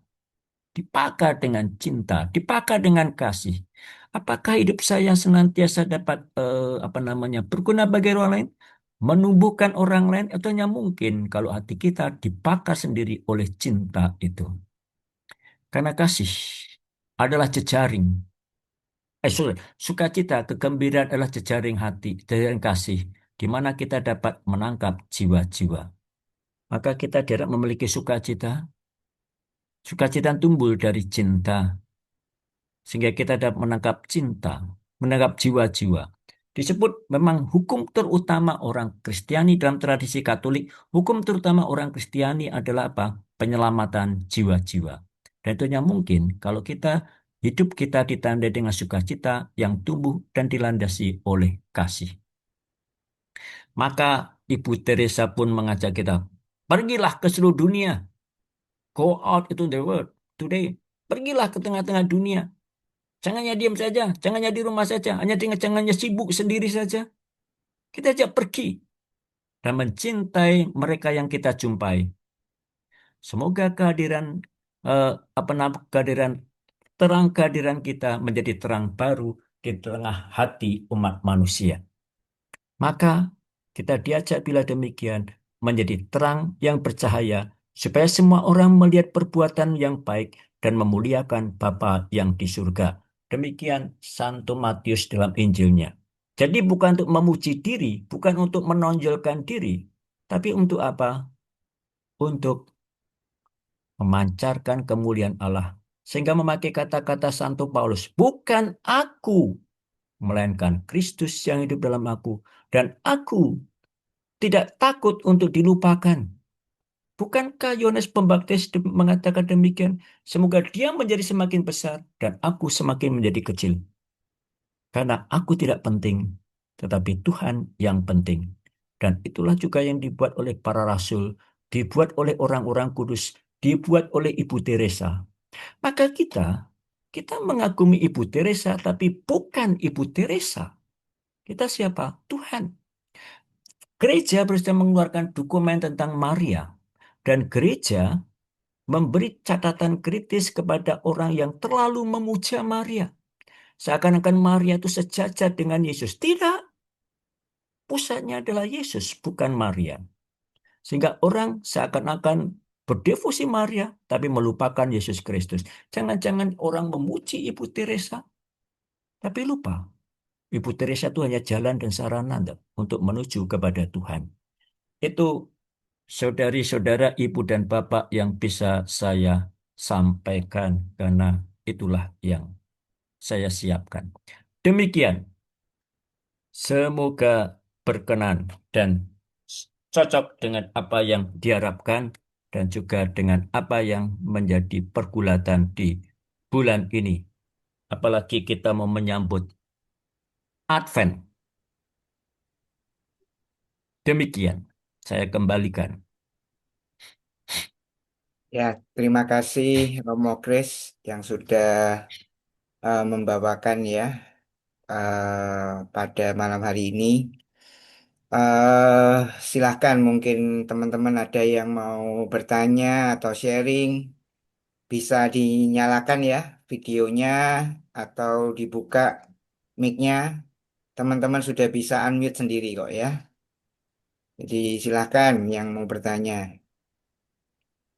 Dibakar dengan cinta, dibakar dengan kasih. Apakah hidup saya senantiasa dapat berguna bagi orang lain? Menumbuhkan orang lain? Atau hanya mungkin kalau hati kita dibakar sendiri oleh cinta itu. Karena kasih adalah jejaring. Sukacita, kegembiraan adalah jejaring hati, jejaring kasih, di mana kita dapat menangkap jiwa-jiwa. Maka kita tidak memiliki sukacita. Sukacita tumbuh dari cinta. Sehingga kita dapat menangkap cinta, menangkap jiwa-jiwa. Disebut memang hukum terutama orang Kristiani dalam tradisi Katolik, hukum terutama orang Kristiani adalah apa? Penyelamatan jiwa-jiwa. Dan itu hanya mungkin kalau hidup kita ditandai dengan sukacita yang tumbuh dan dilandasi oleh kasih. Maka Ibu Teresa pun mengajak kita, pergilah ke seluruh dunia. Go out into the world today. Pergilah ke tengah-tengah dunia. Jangan hanya diam saja, jangan hanya di rumah saja, jangan hanya sibuk sendiri saja. Kita ajak pergi dan mencintai mereka yang kita jumpai. Semoga eh, kehadiran kita menjadi terang baru di tengah hati umat manusia. Maka kita diajak bila demikian menjadi terang yang bercahaya supaya semua orang melihat perbuatan yang baik dan memuliakan Bapa yang di surga. Demikian Santo Matius dalam Injilnya. Jadi bukan untuk memuji diri, bukan untuk menonjolkan diri, tapi untuk apa? Untuk memancarkan kemuliaan Allah. Sehingga memakai kata-kata Santo Paulus, bukan aku, melainkan Kristus yang hidup dalam aku. Dan aku tidak takut untuk dilupakan. Bukankah Yohanes Pembaptis mengatakan demikian? Semoga dia menjadi semakin besar dan aku semakin menjadi kecil. Karena aku tidak penting, tetapi Tuhan yang penting. Dan itulah juga yang dibuat oleh para rasul, dibuat oleh orang-orang kudus, dibuat oleh Ibu Teresa. Maka kita mengagumi Ibu Teresa, tapi bukan Ibu Teresa. Kita siapa? Tuhan. Gereja berusaha mengeluarkan dokumen tentang Maria. Dan gereja memberi catatan kritis kepada orang yang terlalu memuja Maria. Seakan-akan Maria itu sejajar dengan Yesus. Tidak. Pusatnya adalah Yesus, bukan Maria. Sehingga orang seakan-akan berdevosi Maria, tapi melupakan Yesus Kristus. Jangan-jangan orang memuji Ibu Teresa, tapi lupa. Ibu Teresa itu hanya jalan dan sarana untuk menuju kepada Tuhan. Itu saudari-saudara, ibu dan bapak yang bisa saya sampaikan karena itulah yang saya siapkan. Demikian, semoga berkenan dan cocok dengan apa yang diharapkan dan juga dengan apa yang menjadi pergulatan di bulan ini. Apalagi kita mau menyambut Advent. Demikian, saya kembalikan. Ya, terima kasih Romo Kris yang sudah membawakan ya pada malam hari ini. eh Silahkan mungkin teman-teman ada yang mau bertanya atau sharing, bisa dinyalakan ya videonya atau dibuka mic-nya. Teman-teman sudah bisa unmute sendiri kok ya. Jadi silahkan yang mau bertanya.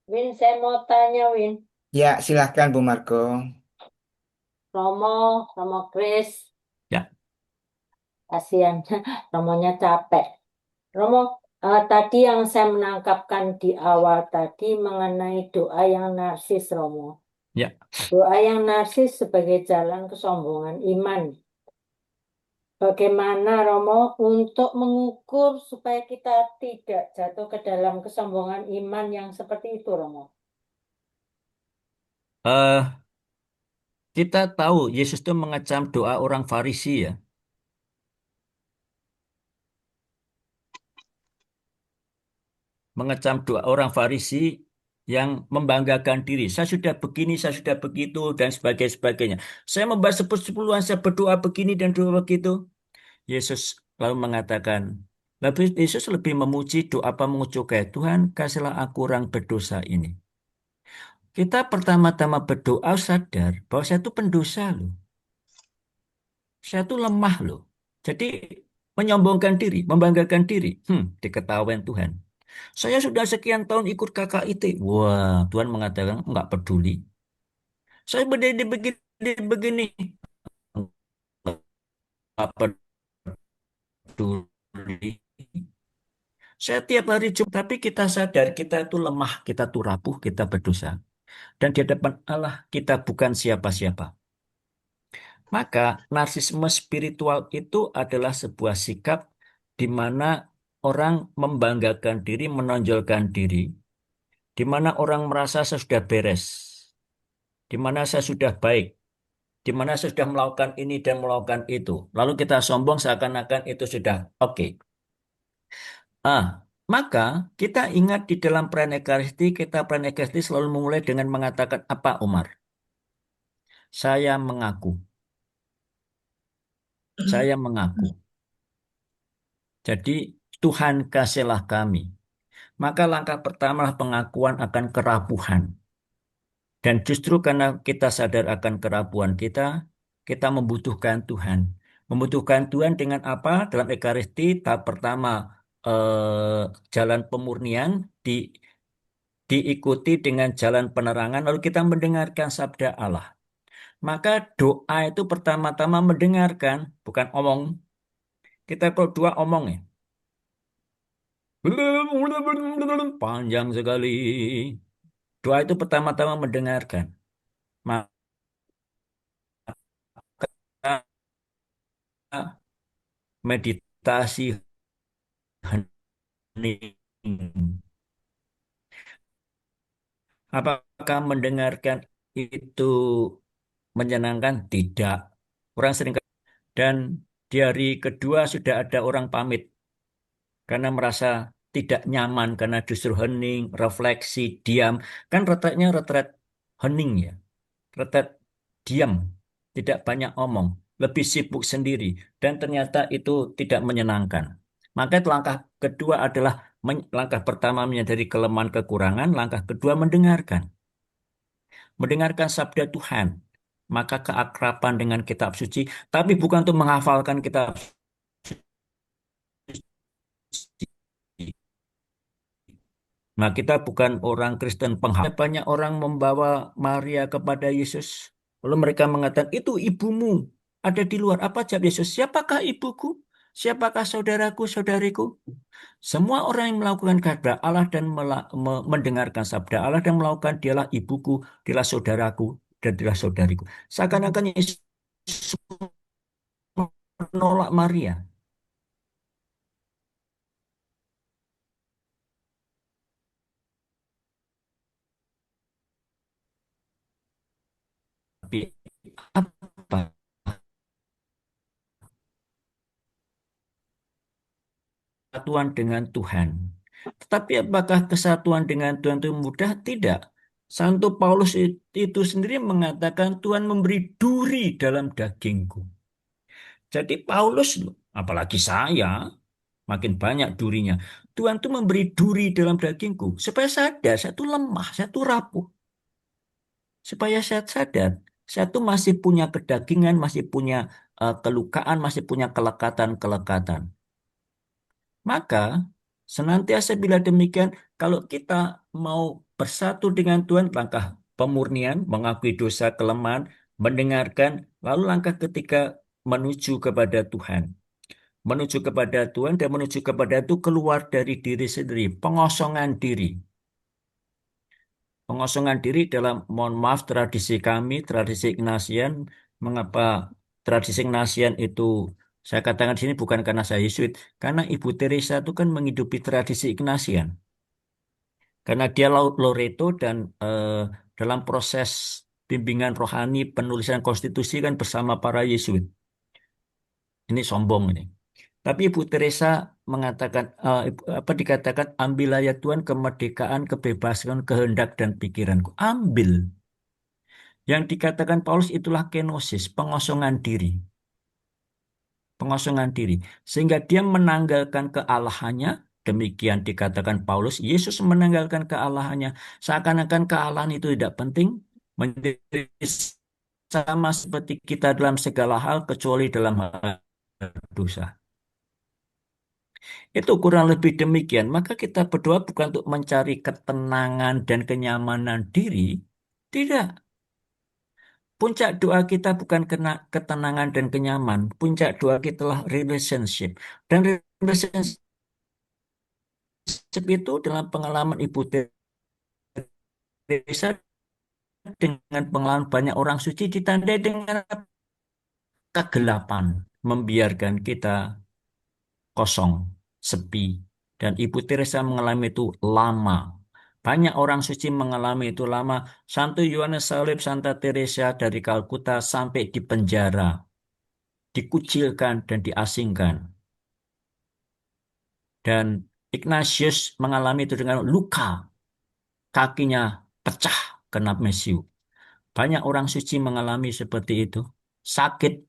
Win, saya mau tanya, Win. Ya, silahkan Bu Margo. Romo Chris, Ya, kasihan, Romonya capek. Romo, tadi yang saya menangkapkan di awal tadi mengenai doa yang narsis, Romo. ya. Doa yang narsis sebagai jalan kesombongan iman. Bagaimana, Romo, untuk mengukur supaya kita tidak jatuh ke dalam kesombongan iman yang seperti itu, Romo? eh Kita tahu Yesus itu mengecam doa orang Farisi ya. Mengecam doa orang Farisi yang membanggakan diri. Saya sudah begini, saya sudah begitu, dan sebagainya. Saya membaca sepuluhan, saya berdoa begini dan doa begitu. Yesus lalu mengatakan, Yesus lebih memuji doa apa mengucapkan, Tuhan kasihlah aku orang berdosa ini. Kita pertama-tama berdoa sadar bahwa saya itu pendosa loh. Saya tuh lemah loh. Jadi menyombongkan diri, membanggakan diri. Diketahui Tuhan. Saya sudah sekian tahun ikut KKIT. Wah, Tuhan mengatakan enggak peduli. Saya berdiri begini. Enggak peduli. Saya tiap hari cuma, tapi kita sadar kita itu lemah, kita tuh rapuh, kita berdosa. Dan di hadapan Allah kita bukan siapa-siapa. Maka narsisme spiritual itu adalah sebuah sikap di mana orang membanggakan diri, menonjolkan diri, di mana orang merasa saya sudah beres, di mana saya sudah baik, di mana saya sudah melakukan ini dan melakukan itu. Lalu kita sombong seakan-akan itu sudah oke. Maka kita ingat di dalam perayaan Ekaristi, perayaan Ekaristi selalu memulai dengan mengatakan apa, Umar? Saya mengaku. Saya mengaku. Jadi Tuhan kasihlah kami. Maka langkah pertama pengakuan akan kerapuhan. Dan justru karena kita sadar akan kerapuhan kita membutuhkan Tuhan. Membutuhkan Tuhan dengan apa? Dalam Ekaristi, tahap pertama jalan pemurnian diikuti dengan jalan penerangan, lalu kita mendengarkan sabda Allah. Maka doa itu pertama-tama mendengarkan, bukan omong. Kita kalau dua omong ya. Panjang sekali. Doa itu pertama-tama mendengarkan. Maka meditasi hening. Apakah mendengarkan itu menyenangkan? Tidak. Orang sering dan di hari kedua sudah ada orang pamit karena merasa tidak nyaman karena justru hening, refleksi, diam. Kan retretnya retret hening ya. Retret diam, tidak banyak omong, lebih sibuk sendiri, dan ternyata itu tidak menyenangkan. Maka langkah kedua adalah langkah pertama menyadari kelemahan kekurangan, langkah kedua mendengarkan. Mendengarkan sabda Tuhan, maka keakraban dengan kitab suci, tapi bukan untuk menghafalkan kitab suci, Nah, kita bukan orang Kristen penghalang. Banyak orang membawa Maria kepada Yesus. Lalu mereka mengatakan, itu ibumu ada di luar. Apa jawab Yesus? Siapakah ibuku? Siapakah saudaraku, saudariku? Semua orang yang melakukan kehendak Allah dan mendengarkan sabda Allah dan melakukan, dialah ibuku, dialah saudaraku, dan dialah saudariku. Seakan-akan Yesus menolak Maria. Tapi apa? Kesatuan dengan Tuhan. Tetapi apakah kesatuan dengan Tuhan itu mudah? Tidak. Santo Paulus itu sendiri mengatakan Tuhan memberi duri dalam dagingku. Jadi Paulus, apalagi saya, makin banyak durinya. Tuhan itu memberi duri dalam dagingku. Supaya saya tuh lemah, saya tuh rapuh. Supaya saya sadar, saya tuh masih punya kedagingan, masih punya kelukaan, masih punya kelekatan-kelekatan. Maka senantiasa bila demikian, kalau kita mau bersatu dengan Tuhan, langkah pemurnian, mengakui dosa, kelemahan, mendengarkan, lalu langkah ketiga menuju kepada Tuhan. Menuju kepada Tuhan dan menuju kepada itu keluar dari diri sendiri, pengosongan diri. Pengosongan diri dalam, mohon maaf, tradisi kami, tradisi Ignatian. Mengapa tradisi Ignatian itu saya katakan di sini bukan karena saya Yesuit, karena Ibu Teresa itu kan menghidupi tradisi Ignatian. Karena dia Loreto dan dalam proses bimbingan rohani penulisan konstitusi kan bersama para Yesuit. Ini sombong ini. Tapi Ibu Teresa mengatakan, apa dikatakan, ambillah ya Tuhan kemerdekaan, kebebasan, kehendak dan pikiranku. Ambil. Yang dikatakan Paulus itulah kenosis, pengosongan diri. Pengosongan diri. Sehingga dia menanggalkan kealahannya. Demikian dikatakan Paulus, Yesus menanggalkan kealahannya. Seakan-akan kealahan itu tidak penting. Menjadi sama seperti kita dalam segala hal, kecuali dalam hal dosa. Itu kurang lebih demikian. Maka kita berdoa bukan untuk mencari ketenangan dan kenyamanan diri. Tidak. Puncak doa kita bukan kena ketenangan dan kenyaman. Puncak doa kita adalah relationship. Dan relationship itu dalam pengalaman Ibu Teresa dengan pengalaman banyak orang suci ditandai dengan kegelapan. Membiarkan kita kosong, sepi. Dan Ibu Teresa mengalami itu lama. Banyak orang suci mengalami itu lama. Santo Yohanes Salib, Santa Teresa dari Kalkuta sampai di penjara, dikucilkan dan diasingkan. Dan Ignatius mengalami itu dengan luka. Kakinya pecah kena mesiu. Banyak orang suci mengalami seperti itu. Sakit.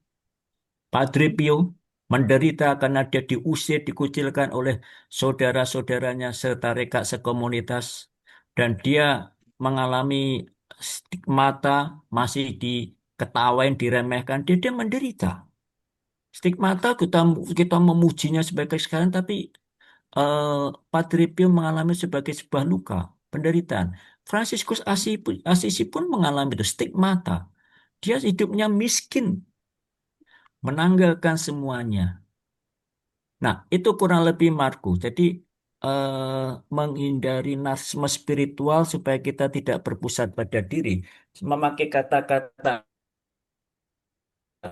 Padre Pio menderita karena dia diusir, dikucilkan oleh saudara-saudaranya setarekat sekomunitas. Dan dia mengalami stigmata, masih diketawain, diremehkan. Dia menderita. Stigmata kita memujinya sebagai sekarang, tapi Padre Pio mengalami sebagai sebuah luka, penderitaan. Fransiskus Asisi pun mengalami itu, stigmata. Dia hidupnya miskin, menanggalkan semuanya. Nah, itu kurang lebih Markus. Jadi, menghindari narsisme spiritual supaya kita tidak berpusat pada diri. Memakai kata-kata,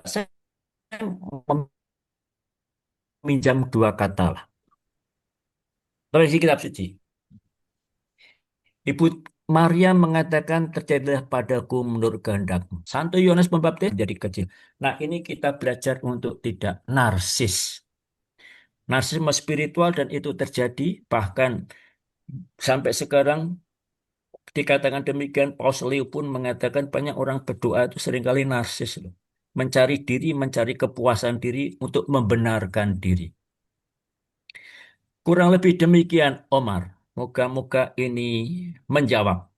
saya meminjam dua kata lah. Dari kitab suci. Ibu Maria mengatakan terjadilah padaku menurut kehendakmu. Santo Yohanes Pembaptis jadi kecil. Nah, ini kita belajar untuk tidak narsis. Narsisme spiritual dan itu terjadi bahkan sampai sekarang dikatakan demikian. Paus Leo pun mengatakan banyak orang berdoa itu seringkali narsis loh. Mencari diri, mencari kepuasan diri untuk membenarkan diri. Kurang lebih demikian, Omar. Moga-moga ini menjawab.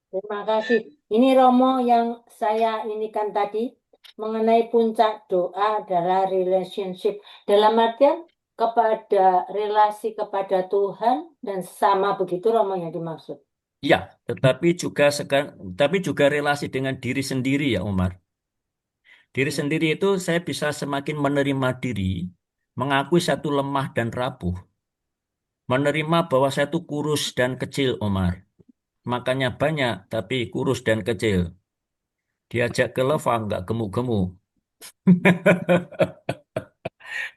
Terima kasih. Ini Romo yang saya inikan tadi mengenai puncak doa adalah relationship. Dalam artian kepada relasi kepada Tuhan dan sesama begitu Romo yang dimaksud. Ya, tapi juga relasi dengan diri sendiri ya, Umar. Diri sendiri itu saya bisa semakin menerima diri, mengakui satu lemah dan rapuh, menerima bahwa saya itu kurus dan kecil, Umar. Makannya banyak, tapi kurus dan kecil. Diajak ke lava, nggak gemuk-gemuk,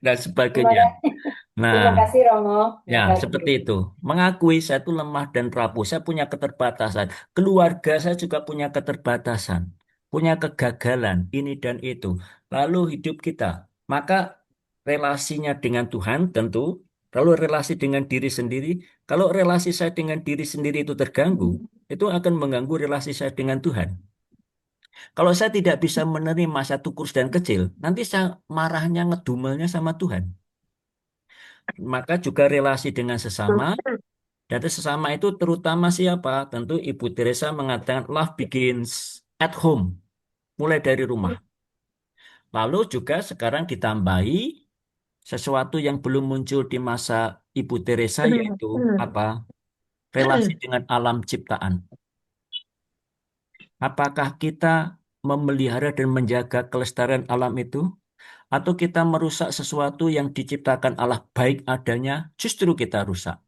dan Terima sebagainya. kasih. Nah, Terima kasih Romo. ya, Terima seperti kasih. itu. Mengakui saya itu lemah dan rapuh. Saya punya keterbatasan. Keluarga saya juga punya keterbatasan. Punya kegagalan, ini dan itu. Lalu hidup kita. Maka relasinya dengan Tuhan tentu. Lalu relasi dengan diri sendiri. Kalau relasi saya dengan diri sendiri itu terganggu, itu akan mengganggu relasi saya dengan Tuhan. Kalau saya tidak bisa menerima satu kurus dan kecil, nanti saya marahnya ngedumelnya sama Tuhan. Maka juga relasi dengan sesama. Dan sesama itu terutama siapa? Tentu Ibu Teresa mengatakan love begins at home, mulai dari rumah. Lalu juga sekarang ditambahi sesuatu yang belum muncul di masa Ibu Teresa, yaitu apa? Relasi dengan alam ciptaan. Apakah kita memelihara dan menjaga kelestarian alam itu? Atau kita merusak sesuatu yang diciptakan Allah baik adanya, justru kita rusak.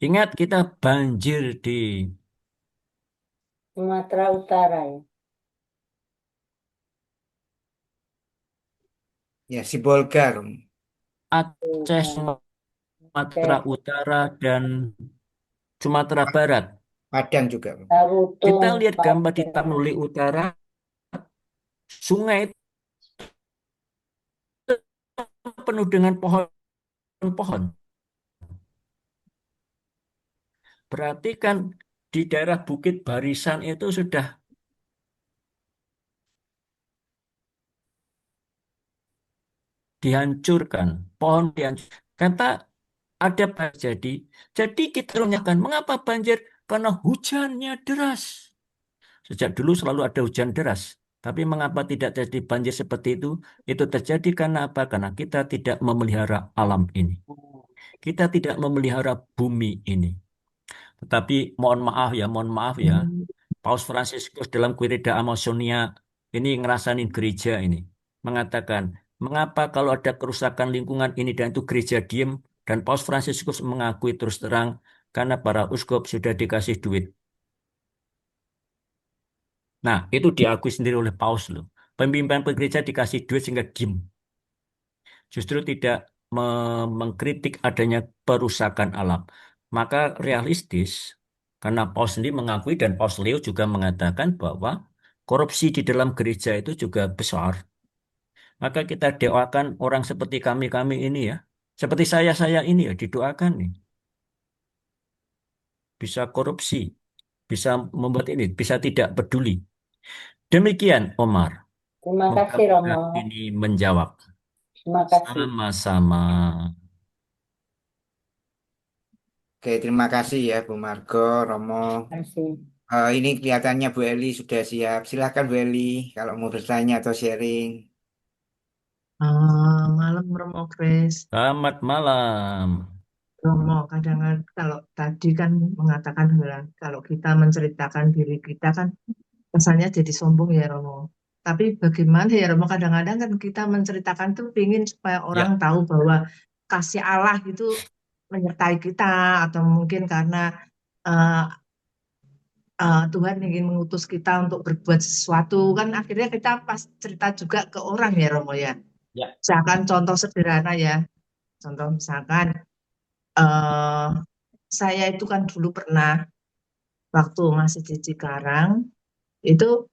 Ingat kita banjir di Sumatera Utara ya. Ya, si Bolgar. Aceh, Sumatera Oke. Utara, dan Sumatera Barat. Padang juga. Kita Tarutung, lihat gambar di Padang. Tapanuli Utara, sungai itu penuh dengan pohon-pohon. Berarti kan di daerah Bukit Barisan itu sudah dihancurkan, pohon dihancurkan. Kata ada banjir jadi kita tanyakan mengapa banjir? Karena hujannya deras. Sejak dulu selalu ada hujan deras. Tapi mengapa tidak terjadi banjir seperti itu? Itu terjadi karena apa? Karena kita tidak memelihara alam ini. Kita tidak memelihara bumi ini. Tetapi mohon maaf ya, Paus Fransiskus dalam Querida Amazonia ini ngerasain gereja ini. Mengatakan, mengapa kalau ada kerusakan lingkungan ini dan itu gereja diem, dan Paus Fransiskus mengakui terus terang, karena para uskup sudah dikasih duit. Nah, itu diakui sendiri oleh Paus loh. Pemimpin gereja dikasih duit sehingga diem. Justru tidak mengkritik adanya perusakan alam. Maka realistis, karena Paus sendiri mengakui dan Paus Leo juga mengatakan bahwa korupsi di dalam gereja itu juga besar. Maka kita doakan orang seperti kami-kami ini ya, seperti saya ini ya, didoakan nih. Bisa korupsi, bisa membuat ini, bisa tidak peduli. Demikian, Omar. Terima kasih Romo. Mudah-mudahan ini menjawab. Terima kasih. Sama-sama. Oke, terima kasih ya Bu Margo, Romo. Terima kasih. Ini kelihatannya Bu Eli sudah siap. Silakan Bu Eli kalau mau bertanya atau sharing. Malam Romo Kris. Selamat malam. Romo, kadang-kadang kalau tadi kan mengatakan kalau kita menceritakan diri kita kan kesannya jadi sombong ya Romo. Tapi bagaimana ya Romo, kadang-kadang kan kita menceritakan tuh ingin supaya orang Ya, tahu bahwa kasih Allah itu menyertai kita, atau mungkin karena eh, Tuhan ingin mengutus kita untuk berbuat sesuatu, kan akhirnya kita pas cerita juga ke orang ya Romo ya. ya, Misalkan contoh sederhana ya, contoh misalkan eh saya itu kan dulu pernah waktu masih di Cikarang itu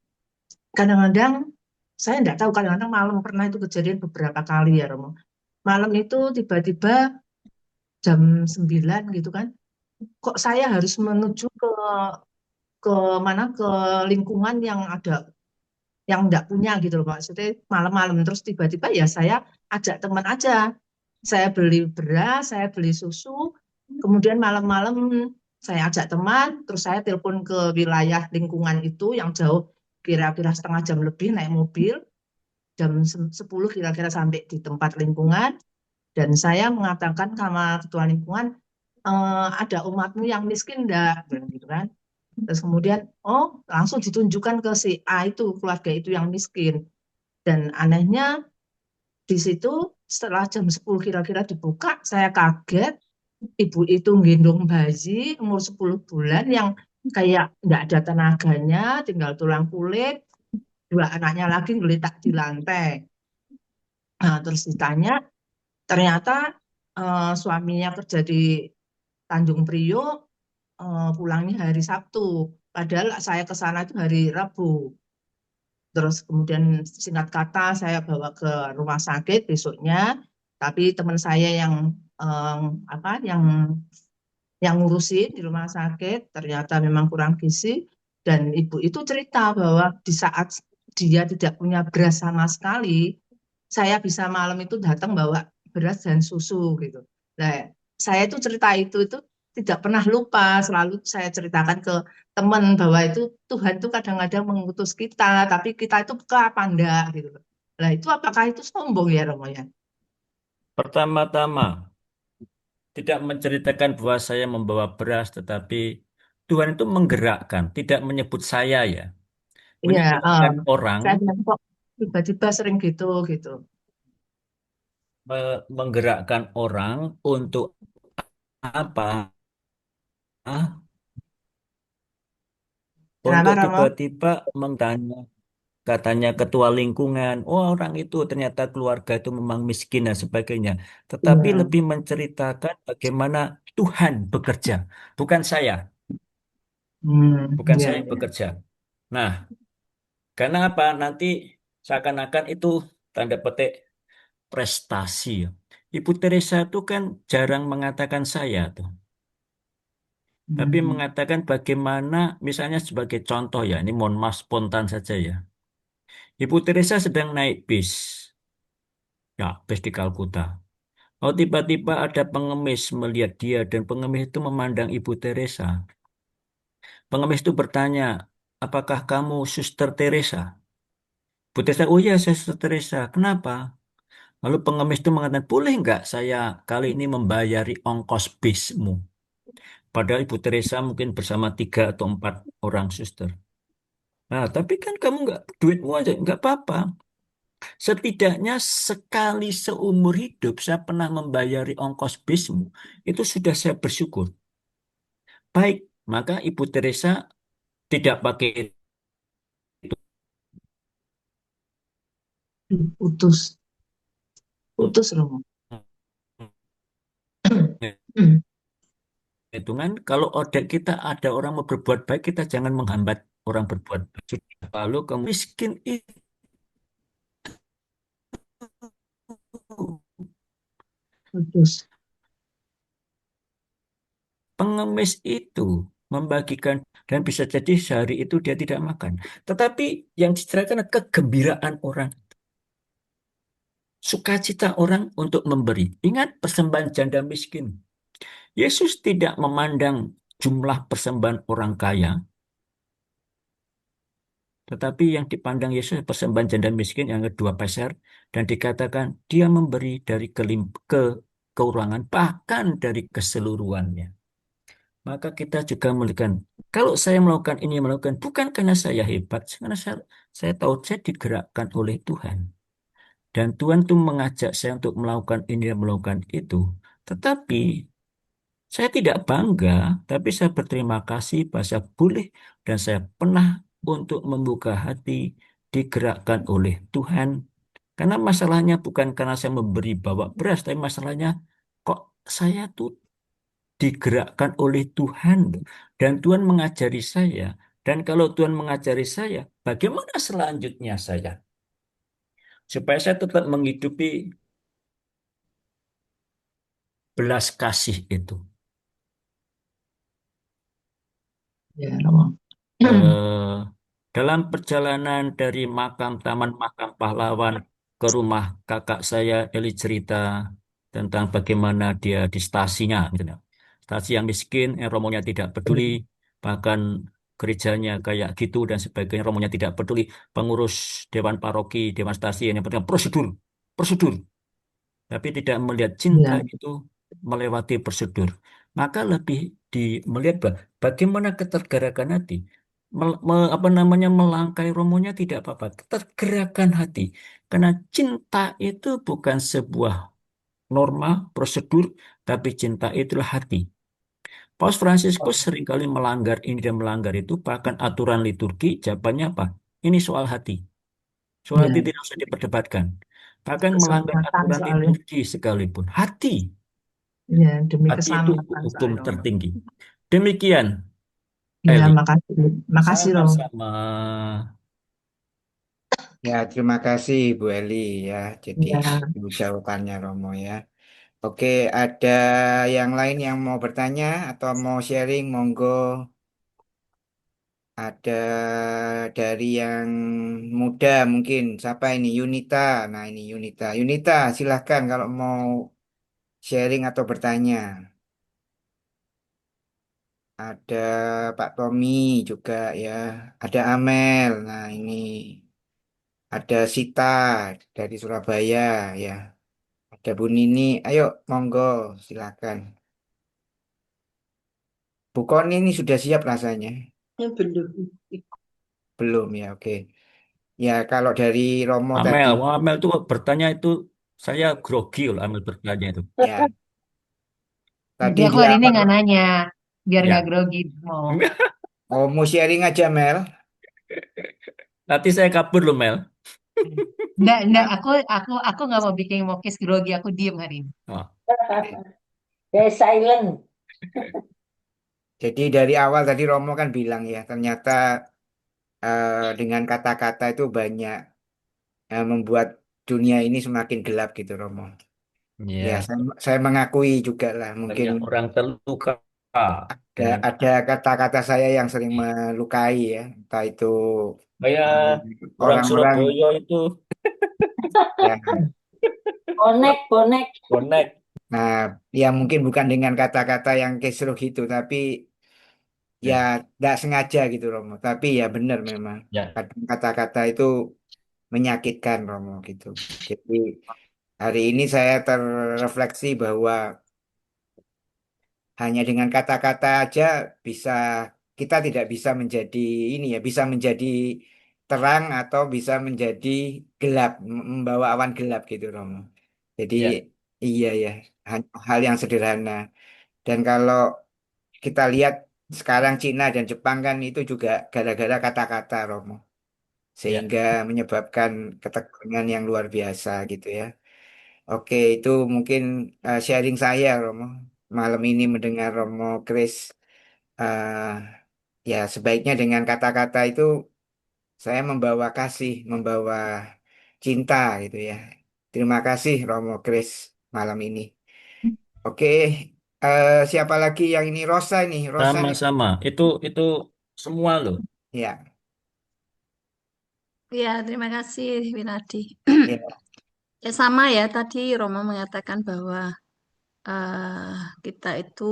kadang-kadang saya enggak tahu, kadang-kadang malam pernah itu kejadian beberapa kali ya Romo. Malam itu tiba-tiba jam 9 gitu kan, kok saya harus menuju ke mana, ke lingkungan yang ada, yang enggak punya gitu loh Pak. Maksudnya malam-malam terus tiba-tiba ya saya ajak teman aja. Saya beli beras, saya beli susu, kemudian malam-malam saya ajak teman, terus saya telepon ke wilayah lingkungan itu yang jauh, kira-kira setengah jam lebih naik mobil, jam 10 kira-kira sampai di tempat lingkungan. Dan saya mengatakan sama ketua lingkungan, ada umatmu yang miskin enggak? Bilang gitu kan. Terus kemudian, oh langsung ditunjukkan ke si A itu, keluarga itu yang miskin. Dan anehnya di situ setelah jam 10 kira-kira dibuka, saya kaget, ibu itu gendong bayi umur 10 bulan yang kayak nggak ada tenaganya, tinggal tulang kulit, dua anaknya lagi ngelitak di lantai. Nah, terus ditanya, ternyata suaminya kerja di Tanjung Priok, pulangnya hari Sabtu. Padahal saya ke sana itu hari Rabu. Terus kemudian singkat kata saya bawa ke rumah sakit besoknya, tapi teman saya yang eh, apa yang ngurusin di rumah sakit ternyata memang kurang gizi, dan ibu itu cerita bahwa di saat dia tidak punya beras sama sekali, saya bisa malam itu datang bawa beras dan susu gitu. Nah, saya itu cerita itu tidak pernah lupa, selalu saya ceritakan ke teman bahwa itu Tuhan tuh kadang-kadang mengutus kita, tapi kita itu peka apa enggak gitu. Nah, itu apakah itu sombong ya Romo ya? Pertama-tama, tidak menceritakan bahwa saya membawa beras, tetapi Tuhan itu menggerakkan, tidak menyebut saya ya, Iya, menyebutkan orang, saya bilang kok tiba-tiba sering gitu gitu. menggerakkan orang untuk apa? Ah, Kenapa untuk Romo? tiba-tiba bertanya, katanya ketua lingkungan, oh orang itu ternyata keluarga itu memang miskin dan sebagainya. Tetapi Iya. lebih menceritakan bagaimana Tuhan bekerja, bukan saya, bukan Iya, saya yang iya. bekerja. Nah, karena apa? Nanti seakan-akan itu tanda petik prestasi, ya. Ibu Teresa itu kan jarang mengatakan saya tuh, tapi Hmm. mengatakan bagaimana, misalnya sebagai contoh ya, ini mohon maaf spontan saja ya. Ibu Teresa sedang naik bis, ya bis di Kalkuta. Oh, tiba-tiba ada pengemis melihat dia dan pengemis itu memandang Ibu Teresa. Pengemis itu bertanya, apakah kamu Suster Teresa? Ibu Teresa, oh iya saya Suster Teresa. Kenapa? Lalu pengemis itu mengatakan, boleh nggak saya kali ini membayari ongkos bismu? Padahal Ibu Teresa mungkin bersama 3 atau 4 orang suster. Nah, tapi kan kamu nggak duitmu aja, nggak apa-apa. Setidaknya sekali seumur hidup saya pernah membayari ongkos bismu. Itu sudah saya bersyukur. Baik, maka Ibu Teresa tidak pakai Putus, putus Romo. hitungan. Kalau ada kita ada orang mau berbuat baik, kita jangan menghambat orang berbuat baik. Lalu kamu miskin itu Putus. pengemis itu membagikan dan bisa jadi sehari itu dia tidak makan. Tetapi yang diceritakan adalah kegembiraan orang, sukacita orang untuk memberi. Ingat persembahan janda miskin. Yesus tidak memandang jumlah persembahan orang kaya, tetapi yang dipandang Yesus persembahan janda miskin yang kedua peser dan dikatakan dia memberi dari kekurangan bahkan dari keseluruhannya. Maka kita juga melakukan. Kalau saya melakukan ini melakukan bukan karena saya hebat, karena saya tahu saya digerakkan oleh Tuhan. Dan Tuhan tuh mengajak saya untuk melakukan ini dan melakukan itu. Tetapi saya tidak bangga, tapi saya berterima kasih bahwa saya boleh dan saya pernah untuk membuka hati digerakkan oleh Tuhan. Karena masalahnya bukan karena saya memberi bawa beras, tapi masalahnya kok saya tuh digerakkan oleh Tuhan. Dan Tuhan mengajari saya. Dan kalau Tuhan mengajari saya, bagaimana selanjutnya saya? Supaya saya tetap menghidupi belas kasih itu. Ya Romo. eh, Dalam perjalanan dari Taman Makam Pahlawan ke rumah kakak saya, Eli cerita tentang bagaimana dia di stasinya, misalnya. Stasi yang miskin, yang romonya tidak peduli, bahkan gerejanya kayak gitu dan sebagainya, romonya tidak peduli. Pengurus Dewan Paroki, Dewan Stasi, yang penting prosedur, prosedur. tapi tidak melihat cinta Ya, itu melewati prosedur. Maka lebih melihat bagaimana ketergerakan hati. Apa namanya, melangkai romonya tidak apa-apa. Ketergerakan hati. Karena cinta itu bukan sebuah norma, prosedur, tapi cinta itulah hati. Paus Fransiskus seringkali melanggar ini dan melanggar itu, bahkan aturan liturgi, jawabannya apa? Ini soal hati. Soal hati ya, tidak usah diperdebatkan. Bahkan melanggar keselamatan aturan soalnya. liturgi sekalipun. Hati. Ya, demi Hati itu keselamatan hukum soalnya. tertinggi. Demikian, Ya, Eli. makasih. Makasih, Romo. Sama-sama. Ya, terima kasih Bu Eli ya. Jadi Ya. itu jawabannya Romo ya. Oke, ada yang lain yang mau bertanya atau mau sharing, monggo. Ada dari yang muda mungkin. Siapa ini? Yunita. Nah, ini Yunita. Yunita, silahkan kalau mau sharing atau bertanya. Ada Pak Tommy juga ya. Ada Amel. Nah, ini ada Sita dari Surabaya ya. Ada Bu Nini. Ayo, monggo, silakan. Bu Koni ini sudah siap rasanya. Belum. Belum ya, oke. Ya, kalau dari Romo tadi, Amel, wah, Amel itu bertanya itu, saya grogi loh Amel bertanya itu. ya, Jadi tadi aku di hari ini awal, nggak nanya, biar nggak Ya, grogi. Mau. oh, mau sharing aja, Mel. nanti saya kabur loh Mel. Enggak, Nah, aku nggak mau bikin Mokis grogi, aku diem hari ini. Oh, Dia silent. jadi dari awal tadi Romo kan bilang ya, ternyata dengan kata-kata itu banyak membuat dunia ini semakin gelap gitu, Romo. Ya, ya, saya mengakui juga lah, mungkin banyak orang terluka ada, dengan ada kata-kata saya yang sering melukai ya, entah itu kayak eh, orang orang-orang Surabaya itu ya. Bonek, bonek. bonek. Nah, ya mungkin bukan dengan kata-kata yang kisruh itu, tapi ya Ya, tidak sengaja gitu Romo. Tapi ya benar memang. ya, Kadang kata-kata itu menyakitkan Romo gitu. Jadi hari ini saya terrefleksi bahwa hanya dengan kata-kata aja bisa kita tidak bisa menjadi ini ya, bisa menjadi terang atau bisa menjadi gelap, membawa awan gelap gitu Romo. Jadi ya, iya ya, hal yang sederhana. Dan kalau kita lihat sekarang Cina dan Jepang kan itu juga gara-gara kata-kata Romo. ya. Sehingga menyebabkan ketegangan yang luar biasa gitu ya. Oke, itu mungkin sharing saya Romo. Malam ini mendengar Romo Chris eh, ya sebaiknya dengan kata-kata itu saya membawa kasih, membawa cinta gitu ya. Terima kasih Romo Chris malam ini. Oke, siapa lagi yang ini Rosa nih? Rosa nih. Sama-sama. Itu semua loh. Ya, Ya, terima kasih Winadi. ya, Ya sama ya, tadi Romo mengatakan bahwa kita itu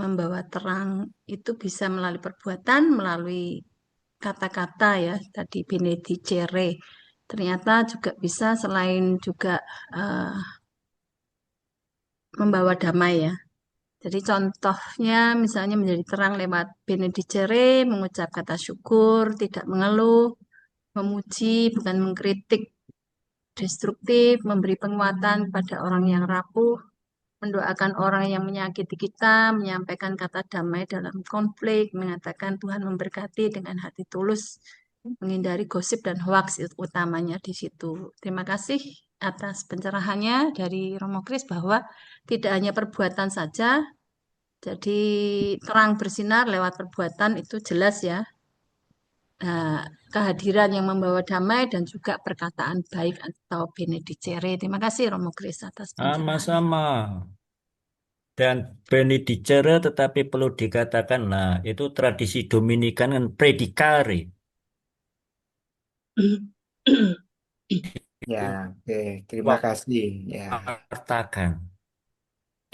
membawa terang itu bisa melalui perbuatan, melalui kata-kata ya, tadi benedicere. Ternyata juga bisa selain juga eh, membawa damai ya. Jadi contohnya misalnya menjadi terang lewat benedicere, mengucap kata syukur, tidak mengeluh, memuji, bukan mengkritik, destruktif, memberi penguatan pada orang yang rapuh, mendoakan orang yang menyakiti kita, menyampaikan kata damai dalam konflik, mengatakan Tuhan memberkati dengan hati tulus, menghindari gosip dan hoaks itu utamanya di situ. Terima kasih atas pencerahannya dari Romo Kris bahwa tidak hanya perbuatan saja, jadi terang bersinar lewat perbuatan itu jelas ya. Nah, kehadiran yang membawa damai dan juga perkataan baik atau benedicere. Terima kasih Romo Kris atas pencerahannya. Sama-sama. Dan benedicere tetapi perlu dikatakan, nah itu tradisi Dominikan kan predikare. ya, oke. Terima kasih. Ya, Diwartakan.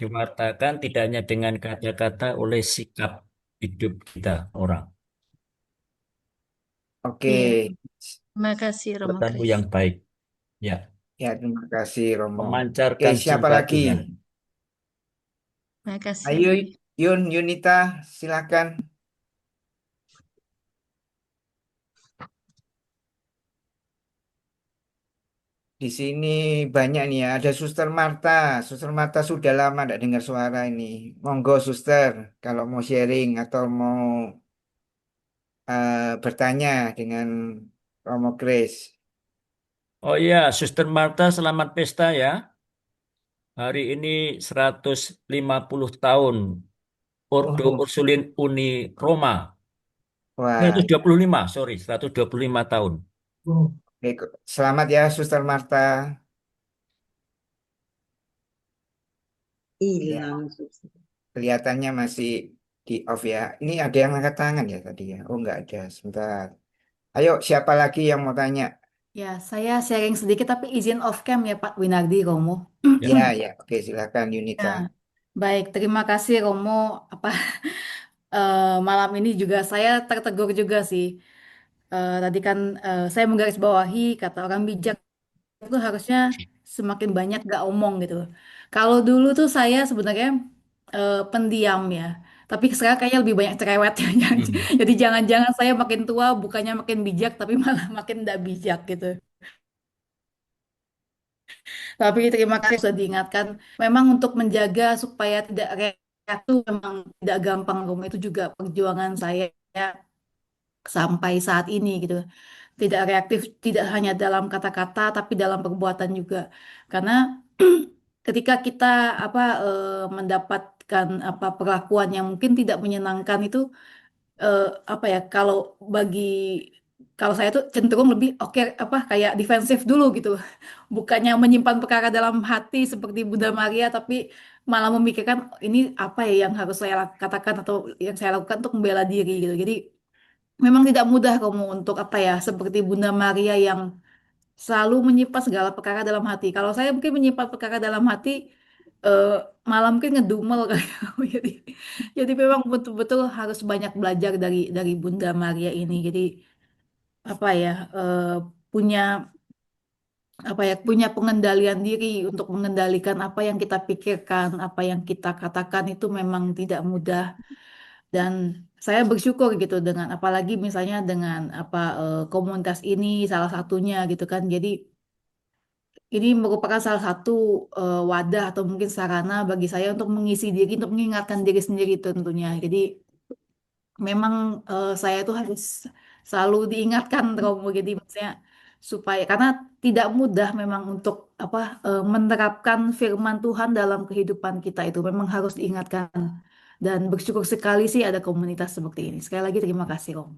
Diwartakan tidak hanya dengan kata-kata, oleh sikap hidup kita orang. oke. Ya, terima kasih Romo Perbuatanmu Kris. yang baik. Ya. Ya, terima kasih Romo. Oke, memancarkan siapa cinta lagi? Tuhan. Terima kasih. Ayo, Yunita, silakan. Di sini banyak nih ya. Ada Suster Marta. Suster Marta sudah lama tidak dengar suara ini. Monggo, Suster, kalau mau sharing atau mau bertanya dengan Romo Grace. Oh iya, Suster Marta, selamat pesta ya. Hari ini 150 tahun Ordo Oh, Ursulin Uni Roma. wah, 125, sorry, 125 tahun. oke. Selamat ya, Suster Marta. Ya, Hilang. kelihatannya masih di off ya. Ini ada yang angkat tangan ya tadi ya? Oh, nggak ada. Sebentar. Ayo, siapa lagi yang mau tanya? Ya, saya sharing sedikit tapi izin off cam ya Pak Winardi Romo. Ya. Ya, ya. Oke, silakan Yunita. Ya, baik, terima kasih Romo. Apa malam ini juga saya tertegur juga sih. Tadi kan saya menggarisbawahi kata orang bijak itu harusnya semakin banyak gak omong gitu. Kalau dulu tuh saya sebenarnya pendiam ya. Tapi sekarang kayaknya lebih banyak cerewetnya. Hmm. Jadi jangan-jangan saya makin tua bukannya makin bijak tapi malah makin tidak bijak gitu. Tapi terima kasih sudah diingatkan. Memang untuk menjaga supaya tidak reaktif memang tidak gampang, Romo. Itu juga perjuangan saya sampai saat ini gitu. Tidak reaktif tidak hanya dalam kata-kata tapi dalam perbuatan juga. Karena ketika kita mendapatkan perlakuan yang mungkin tidak menyenangkan itu eh, kalau bagi kalau saya tuh cenderung lebih oke kayak defensif dulu gitu, bukannya menyimpan perkara dalam hati seperti Bunda Maria tapi malah memikirkan ini apa ya yang harus saya katakan atau yang saya lakukan untuk membela diri gitu. Jadi memang tidak mudah kamu untuk seperti Bunda Maria yang selalu menyimpan segala perkara dalam hati. Kalau saya mungkin menyimpan perkara dalam hati eh, malah mungkin ngedumel kayak jadi memang betul-betul harus banyak belajar dari Bunda Maria ini. Jadi apa ya punya punya pengendalian diri untuk mengendalikan apa yang kita pikirkan, apa yang kita katakan itu memang tidak mudah dan saya bersyukur gitu dengan apalagi misalnya dengan komunitas ini salah satunya gitu kan. Jadi ini merupakan salah satu wadah atau mungkin sarana bagi saya untuk mengisi diri, untuk mengingatkan diri sendiri tentunya. Jadi memang saya tuh harus selalu diingatkan Romo. Jadi maksudnya supaya karena tidak mudah memang untuk menerapkan firman Tuhan dalam kehidupan kita itu memang harus diingatkan. Dan bersyukur sekali sih ada komunitas seperti ini. Sekali lagi terima kasih Romo.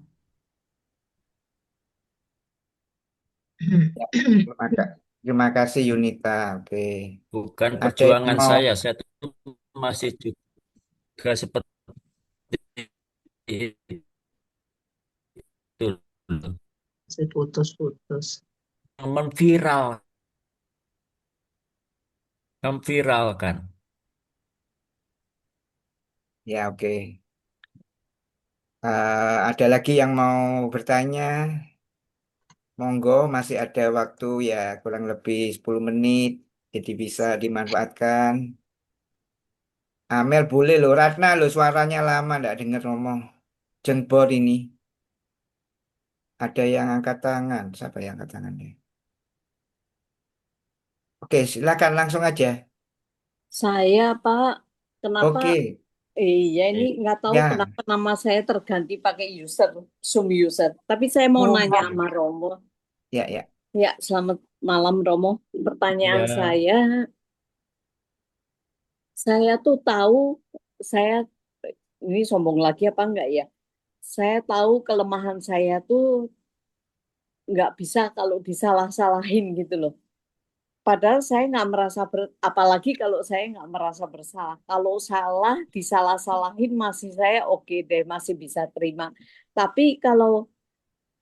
Ya, terima kasih Yunita. Oke. Bukan Ada yang perjuangan mau? saya tuh masih juga seperti itu loh. Saya putus-putus. Memviral, memviralkan. Ya, oke. Ada lagi yang mau bertanya? Monggo, masih ada waktu ya kurang lebih 10 menit. Jadi bisa dimanfaatkan. Amel boleh loh, Ratna loh suaranya lama ndak dengar ngomong. Jengbor ini. Ada yang angkat tangan. Siapa yang angkat tangannya? Oke, silakan langsung aja. Saya, Pak, kenapa? Oke, Iya, ini nggak tahu ya. kenapa nama saya terganti pakai user, Zoom user. Tapi saya mau Oh, nanya oke. sama Romo. Ya, ya. Ya, selamat malam Romo. Pertanyaan Ya, saya tuh tahu, saya ini sombong lagi apa enggak ya? Saya tahu kelemahan saya tuh nggak bisa kalau disalah-salahin gitu loh. Padahal saya nggak merasa apalagi kalau saya nggak merasa bersalah. Kalau salah, disalah-salahin masih saya oke deh, masih bisa terima. Tapi kalau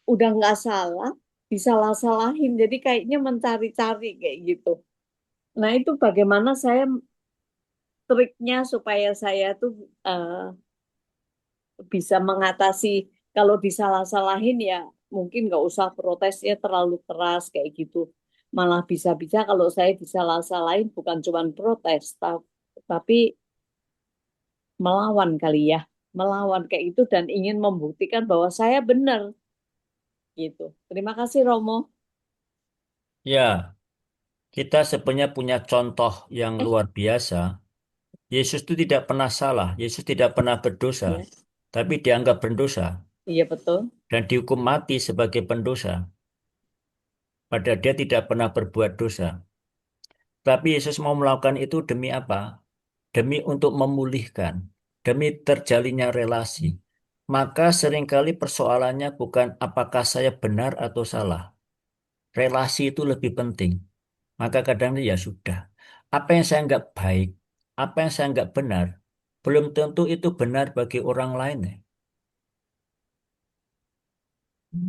udah nggak salah, disalah-salahin, jadi kayaknya mencari-cari kayak gitu. Nah itu bagaimana saya triknya supaya saya tuh bisa mengatasi kalau disalah-salahin ya mungkin nggak usah protesnya terlalu keras kayak gitu. malah bisa-bisa kalau saya disalah-salahin bukan cuma protes, tapi melawan kali ya, melawan kayak itu dan ingin membuktikan bahwa saya benar gitu. Terima kasih Romo. Ya, kita sebenarnya punya contoh yang luar biasa. Yesus itu tidak pernah salah, Yesus tidak pernah berdosa, Ya, tapi dianggap berdosa iya betul. dan dihukum mati sebagai pendosa. Padahal dia tidak pernah berbuat dosa. Tapi Yesus mau melakukan itu demi apa? Demi untuk memulihkan, demi terjalinnya relasi. Maka seringkali persoalannya bukan apakah saya benar atau salah. Relasi itu lebih penting. Maka kadang ya sudah. Apa yang saya nggak baik, apa yang saya nggak benar, belum tentu itu benar bagi orang lain. Ya.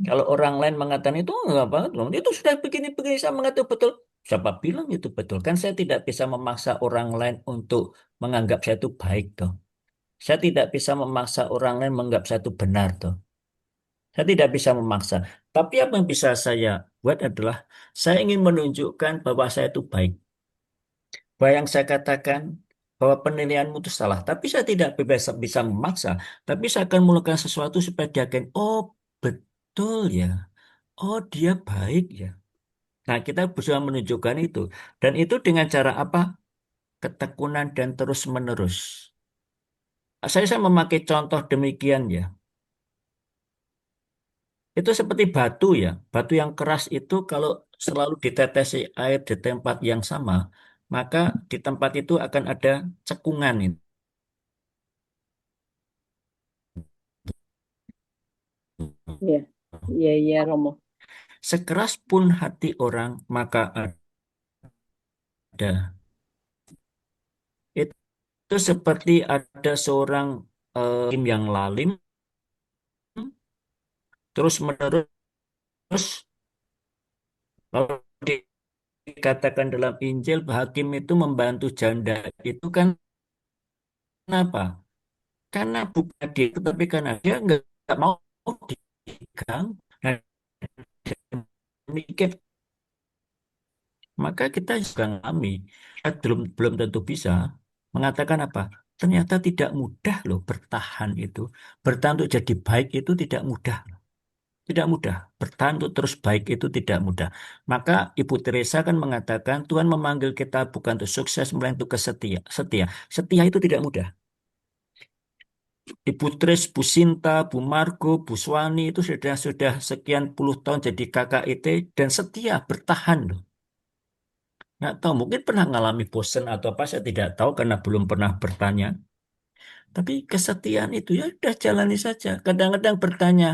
Kalau orang lain mengatakan itu nggak apa, itu sudah begini-begini saya mengatakan betul. Siapa bilang itu betul? Kan saya tidak bisa memaksa orang lain untuk menganggap saya itu baik toh. Saya tidak bisa memaksa orang lain menganggap saya itu benar toh. Saya tidak bisa memaksa. Tapi apa yang bisa saya buat adalah saya ingin menunjukkan bahwa saya itu baik. Bahwa yang saya katakan bahwa penilaianmu itu salah. Tapi saya tidak bisa memaksa. Tapi saya akan melakukan sesuatu supaya dia akan, oh betul ya. Oh dia baik ya. Nah kita berusaha menunjukkan itu. Dan itu dengan cara apa? Ketekunan dan terus menerus. Saya memakai contoh demikian ya. Itu seperti batu ya. Batu yang keras itu kalau selalu ditetesi air di tempat yang sama, maka di tempat itu akan ada cekungan ini. Iya, iya, iya Romo. Sekeras pun hati orang, maka ada. Itu seperti ada seorang hakim yang lalim, terus menerus, lalu dikatakan dalam Injil, hakim itu membantu janda. Itu kan kenapa? Karena bukan dia, tapi karena dia nggak mau diganggu. Nah, demikian maka kita juga mengalami, kita belum tentu bisa mengatakan apa. Ternyata tidak mudah loh bertahan itu. Bertahan untuk jadi baik itu tidak mudah. Tidak mudah. Bertahan untuk terus baik itu tidak mudah. Maka Ibu Teresa kan mengatakan Tuhan memanggil kita bukan untuk sukses, melainkan untuk kesetia. Setia. Setia itu tidak mudah. Ibu Tris, Bu Sinta, Bu Margo, Bu Swani itu sudah sekian puluh tahun jadi KKIT dan setia bertahan loh. Nggak tahu, mungkin pernah ngalami bosen atau apa, saya tidak tahu karena belum pernah bertanya. Tapi kesetiaan itu ya udah jalani saja. Kadang-kadang bertanya,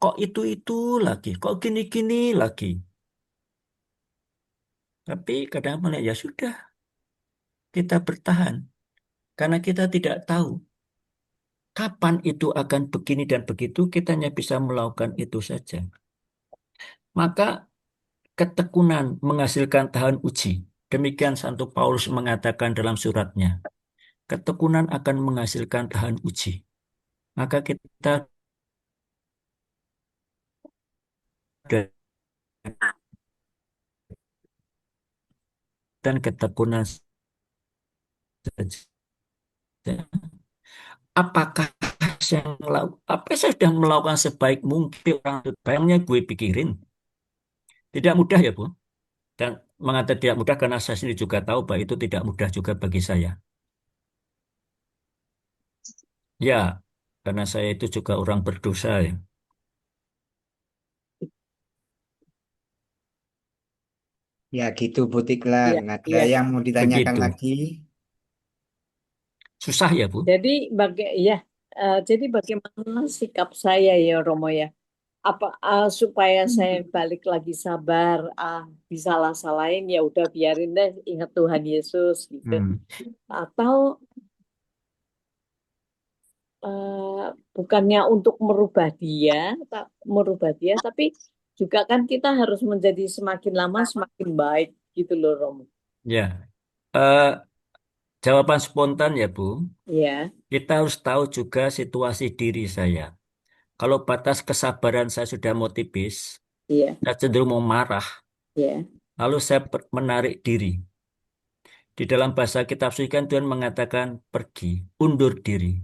kok itu lagi, kok gini-gini lagi. Tapi kadang melihat ya sudah, kita bertahan. Karena kita tidak tahu kapan itu akan begini dan begitu, kita hanya bisa melakukan itu saja. Maka ketekunan menghasilkan tahan uji. Demikian Santo Paulus mengatakan dalam suratnya. Ketekunan akan menghasilkan tahan uji. Maka kita dan ketekunan saja. Apakah saya sudah melakukan sebaik mungkin orang bayangnya gue pikirin. Tidak mudah ya, Bu. Dan mengatakan tidak mudah karena saya sendiri juga tahu bahwa itu tidak mudah juga bagi saya. Ya, karena saya itu juga orang berdosa ya. Ya gitu Bu Tiklan. Iya, Ada iya. yang mau ditanyakan Begitu. lagi? Susah ya, Bu? Jadi bagaimana sikap saya ya Romo ya? Supaya saya balik lagi sabar, disalah-salahin ya udah biarin deh, ingat Tuhan Yesus gitu. Hmm. Atau bukannya untuk merubah dia, tapi juga kan kita harus menjadi semakin lama semakin baik gitu loh Romo. Ya, Eh, jawaban spontan ya, Bu. Ya, Kita harus tahu juga situasi diri saya. Kalau batas kesabaran saya sudah mau tipis, iya, saya cenderung mau marah. iya, lalu saya menarik diri. Di dalam bahasa kitab suci kan Tuhan mengatakan pergi, undur diri.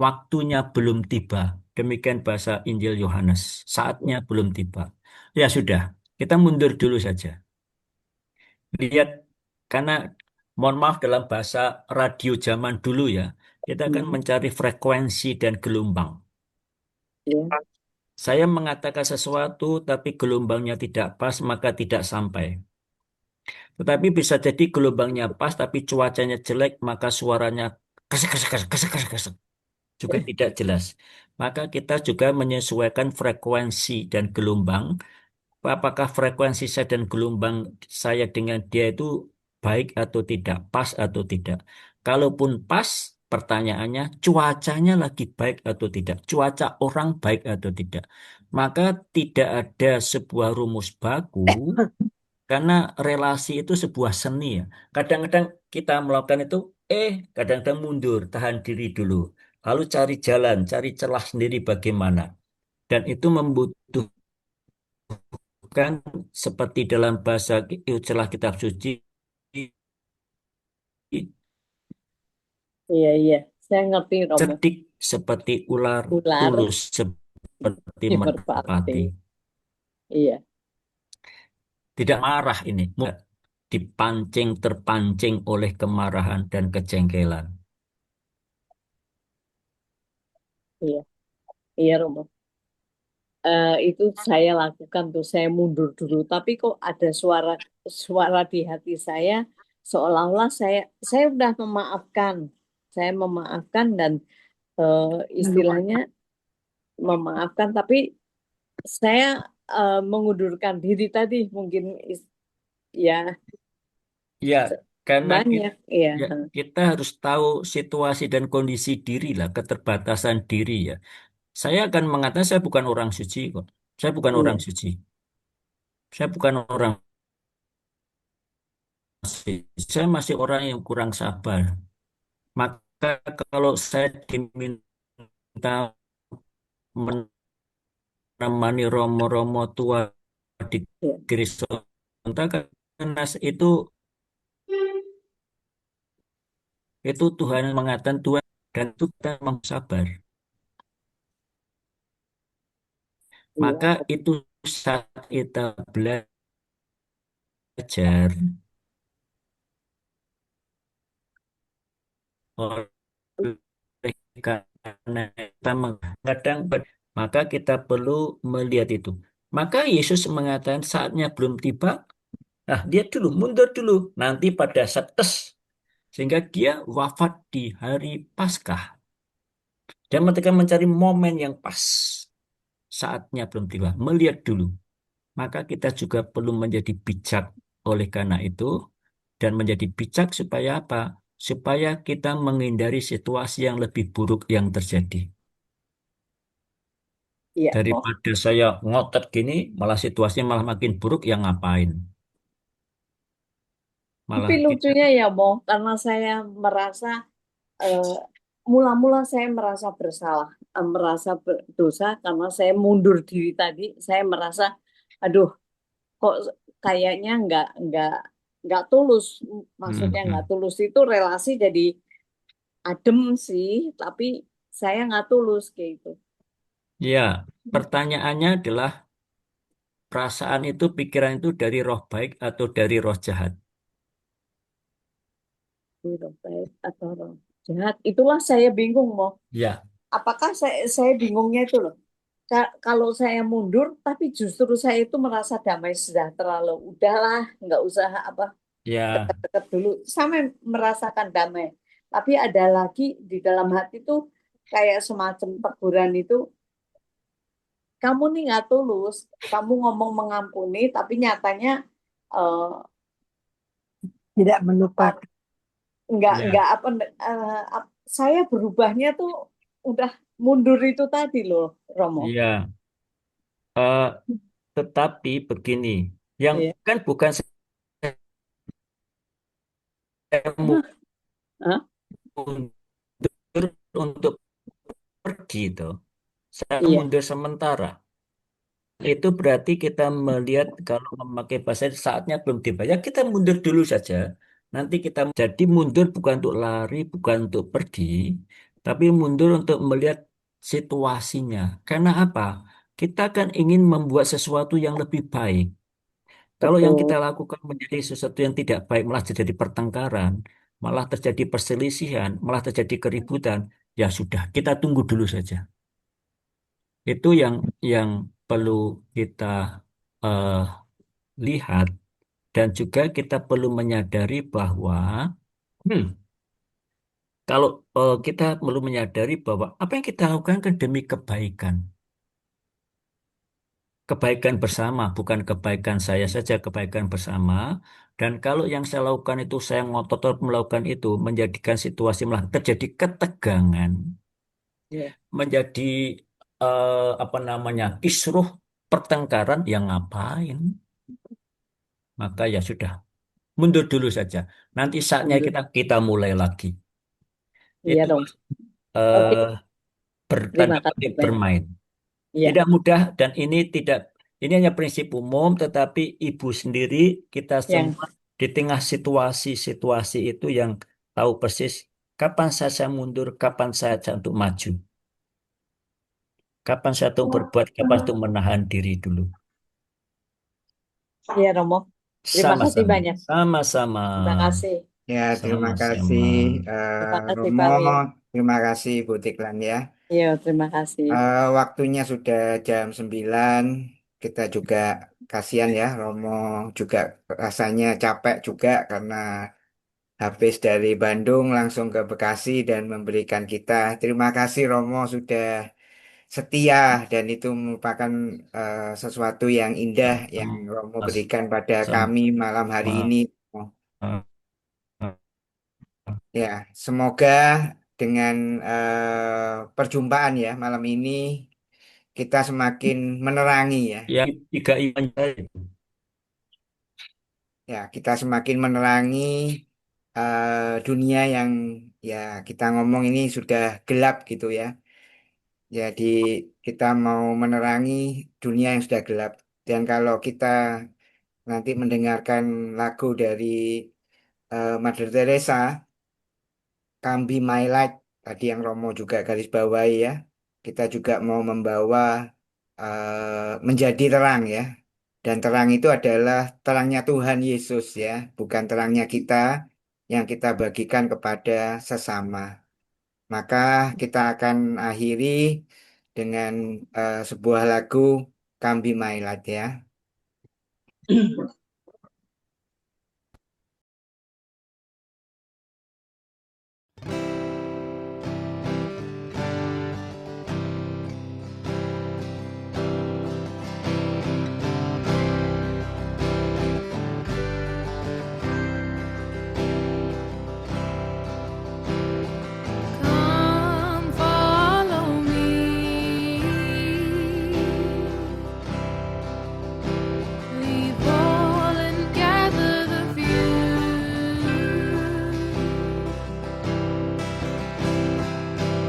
Waktunya belum tiba. Demikian bahasa Injil Yohanes. Saatnya belum tiba. Ya sudah, kita mundur dulu saja. Lihat, karena mohon maaf dalam bahasa radio zaman dulu ya, kita akan mencari frekuensi dan gelombang. Ya. Saya mengatakan sesuatu tapi gelombangnya tidak pas, maka tidak sampai. Tetapi bisa jadi gelombangnya pas tapi cuacanya jelek, maka suaranya kesek kesek kesek kesek kesek kesek. Juga tidak jelas. Maka kita juga menyesuaikan frekuensi dan gelombang. Apakah frekuensi saya dan gelombang saya dengan dia itu baik atau tidak, pas atau tidak. Kalaupun pas, pertanyaannya cuacanya lagi baik atau tidak, cuaca orang baik atau tidak. Maka tidak ada sebuah rumus baku karena relasi itu sebuah seni ya. Kadang-kadang kita melakukan itu, kadang-kadang mundur, tahan diri dulu. Lalu cari jalan, cari celah sendiri bagaimana. Dan itu membutuhkan seperti dalam bahasa celah kitab suci, Iya, iya. Saya ngerti, Romo. cerdik seperti ular, Ular tulus seperti di merpati. merpati. Iya, Tidak marah ini, dipancing, terpancing oleh kemarahan dan kejengkelan. iya. Iya, Romo. Itu saya lakukan tuh, saya mundur dulu. Tapi kok ada suara suara di hati saya seolah-olah saya udah memaafkan. Saya memaafkan dan istilahnya memaafkan, tapi saya mengundurkan diri tadi mungkin ya Ya, karena banyak ya. kita harus tahu situasi dan kondisi diri lah, keterbatasan diri ya. Saya akan mengatakan saya bukan orang suci kok. Saya bukan orang Iya. suci. Saya bukan orang suci. Saya masih orang yang kurang sabar. Maka kalau saya diminta menemani romo-romo tua di Iya. Kristonta, karena itu Tuhan yang mengatakan Tuhan dan itu kita memang sabar. Maka Iya. itu saat kita belajar oleh karena kita kadang maka kita perlu melihat itu. Maka Yesus mengatakan saatnya belum tiba. Nah, dia dulu mundur dulu. Nanti pada saat sehingga dia wafat di hari Paskah. Dia mencari momen yang pas. Saatnya belum tiba. Melihat dulu. Maka kita juga perlu menjadi bijak oleh karena itu. Dan menjadi bijak supaya apa? Supaya kita menghindari situasi yang lebih buruk yang terjadi. Iya. Daripada saya ngotot gini, malah situasinya malah makin buruk, yang ngapain? Tapi Malah kita, lucunya ya, Mo, karena saya merasa eh, mula-mula saya merasa bersalah, merasa berdosa karena saya mundur diri tadi. Saya merasa, aduh, kok kayaknya nggak tulus. Maksudnya nggak Hmm. tulus itu relasi jadi adem sih, tapi saya nggak tulus kayak gitu. Ya, pertanyaannya adalah perasaan itu, pikiran itu dari roh baik atau dari roh jahat? Roh baik atau roh jahat. Itulah saya bingung, Mo. Ya, Apakah saya bingungnya itu loh. Kalau saya mundur, tapi justru saya itu merasa damai sejahtera loh. Udahlah, nggak usah apa ya, deket dulu. Sampai merasakan damai. Tapi ada lagi di dalam hati tuh kayak semacam teguran itu, kamu nih nggak tulus. Kamu ngomong mengampuni, tapi nyatanya eh, Tidak melupakan. nggak ya. apa saya berubahnya tuh udah mundur itu tadi loh, Romo. Ya. Eh, tetapi begini, yang Iya. kan bukan saya Hah? mundur untuk pergi itu. Saya Iya. mundur sementara. itu berarti kita melihat kalau memakai bahasa saatnya belum tiba. Ya kita mundur dulu saja. Nanti kita jadi mundur bukan untuk lari, bukan untuk pergi, tapi mundur untuk melihat situasinya. Karena apa? Kita kan ingin membuat sesuatu yang lebih baik. Kalau yang kita Betul. lakukan menjadi sesuatu yang tidak baik, malah terjadi pertengkaran, malah terjadi perselisihan, malah terjadi keributan, ya sudah, kita tunggu dulu saja. Itu yang perlu kita eh, lihat dan juga kita perlu menyadari bahwa hmm, kalau kita perlu menyadari bahwa apa yang kita lakukan kan demi kebaikan bersama, bukan kebaikan saya saja, kebaikan bersama. Dan kalau yang saya lakukan itu saya ngotot melakukan itu menjadikan situasi malah terjadi ketegangan, Ya. menjadi apa namanya kisruh pertengkaran, yang ngapain? Maka ya sudah, mundur dulu saja. Nanti saatnya Mundur. kita mulai lagi. Iya Itu dong. Oke, eh, bertanda terima kasih kutip banyak. bermain. Iya, Tidak mudah dan ini hanya prinsip umum, tetapi ibu sendiri kita yang semua di tengah situasi-situasi itu yang tahu persis kapan saya mundur, kapan saya untuk maju, kapan saya untuk berbuat, kapan untuk menahan diri dulu. iya Romo. Terima kasih Sama-sama, banyak. sama-sama, Terima kasih. Ya, terima sama-sama. kasih Terima kasih Romo, Pak Wi. terima kasih Bu Tiklan ya. Iya, terima kasih. Waktunya sudah jam 9, kita juga kasihan ya, Romo juga rasanya capek juga karena habis dari Bandung langsung ke Bekasi dan memberikan kita. Terima kasih Romo sudah setia dan itu merupakan sesuatu yang indah yang Romo berikan pada kami malam hari ini. Ya, semoga dengan perjumpaan ya malam ini kita semakin menerangi ya. Yang tiga iman itu. Ya, kita semakin menerangi dunia yang ya kita ngomong ini sudah gelap gitu ya. Jadi kita mau menerangi dunia yang sudah gelap. Dan kalau kita nanti mendengarkan lagu dari Mother Teresa, Come Be My Light, tadi yang Romo juga garis bawahi ya. Kita juga mau membawa menjadi terang ya. Dan terang itu adalah terangnya Tuhan Yesus ya, bukan terangnya kita yang kita bagikan kepada sesama. Maka kita akan akhiri dengan sebuah lagu Come Be My Light ya. Come follow me. Leave all and gather the few.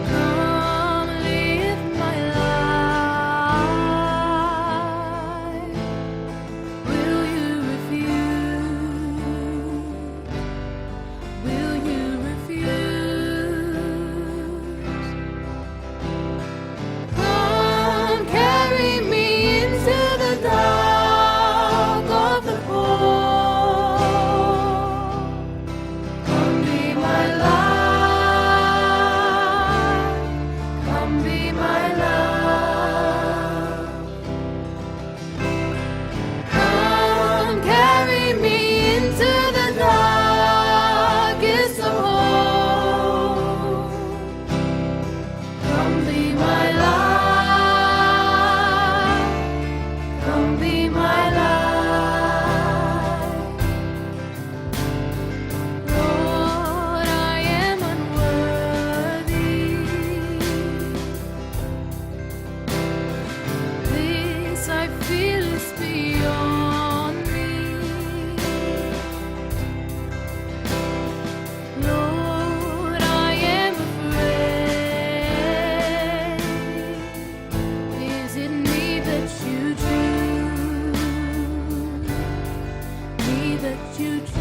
Come live my life. Will you refuse? Will you refuse? Come carry me into the dark of the pole. Come be my light. Come be my love. Come carry me into the darkest of holes. Come be my light. Come be my light. Lord, I am unworthy. This I feel is beyond me. Lord, I am afraid. Is it me that you dream? you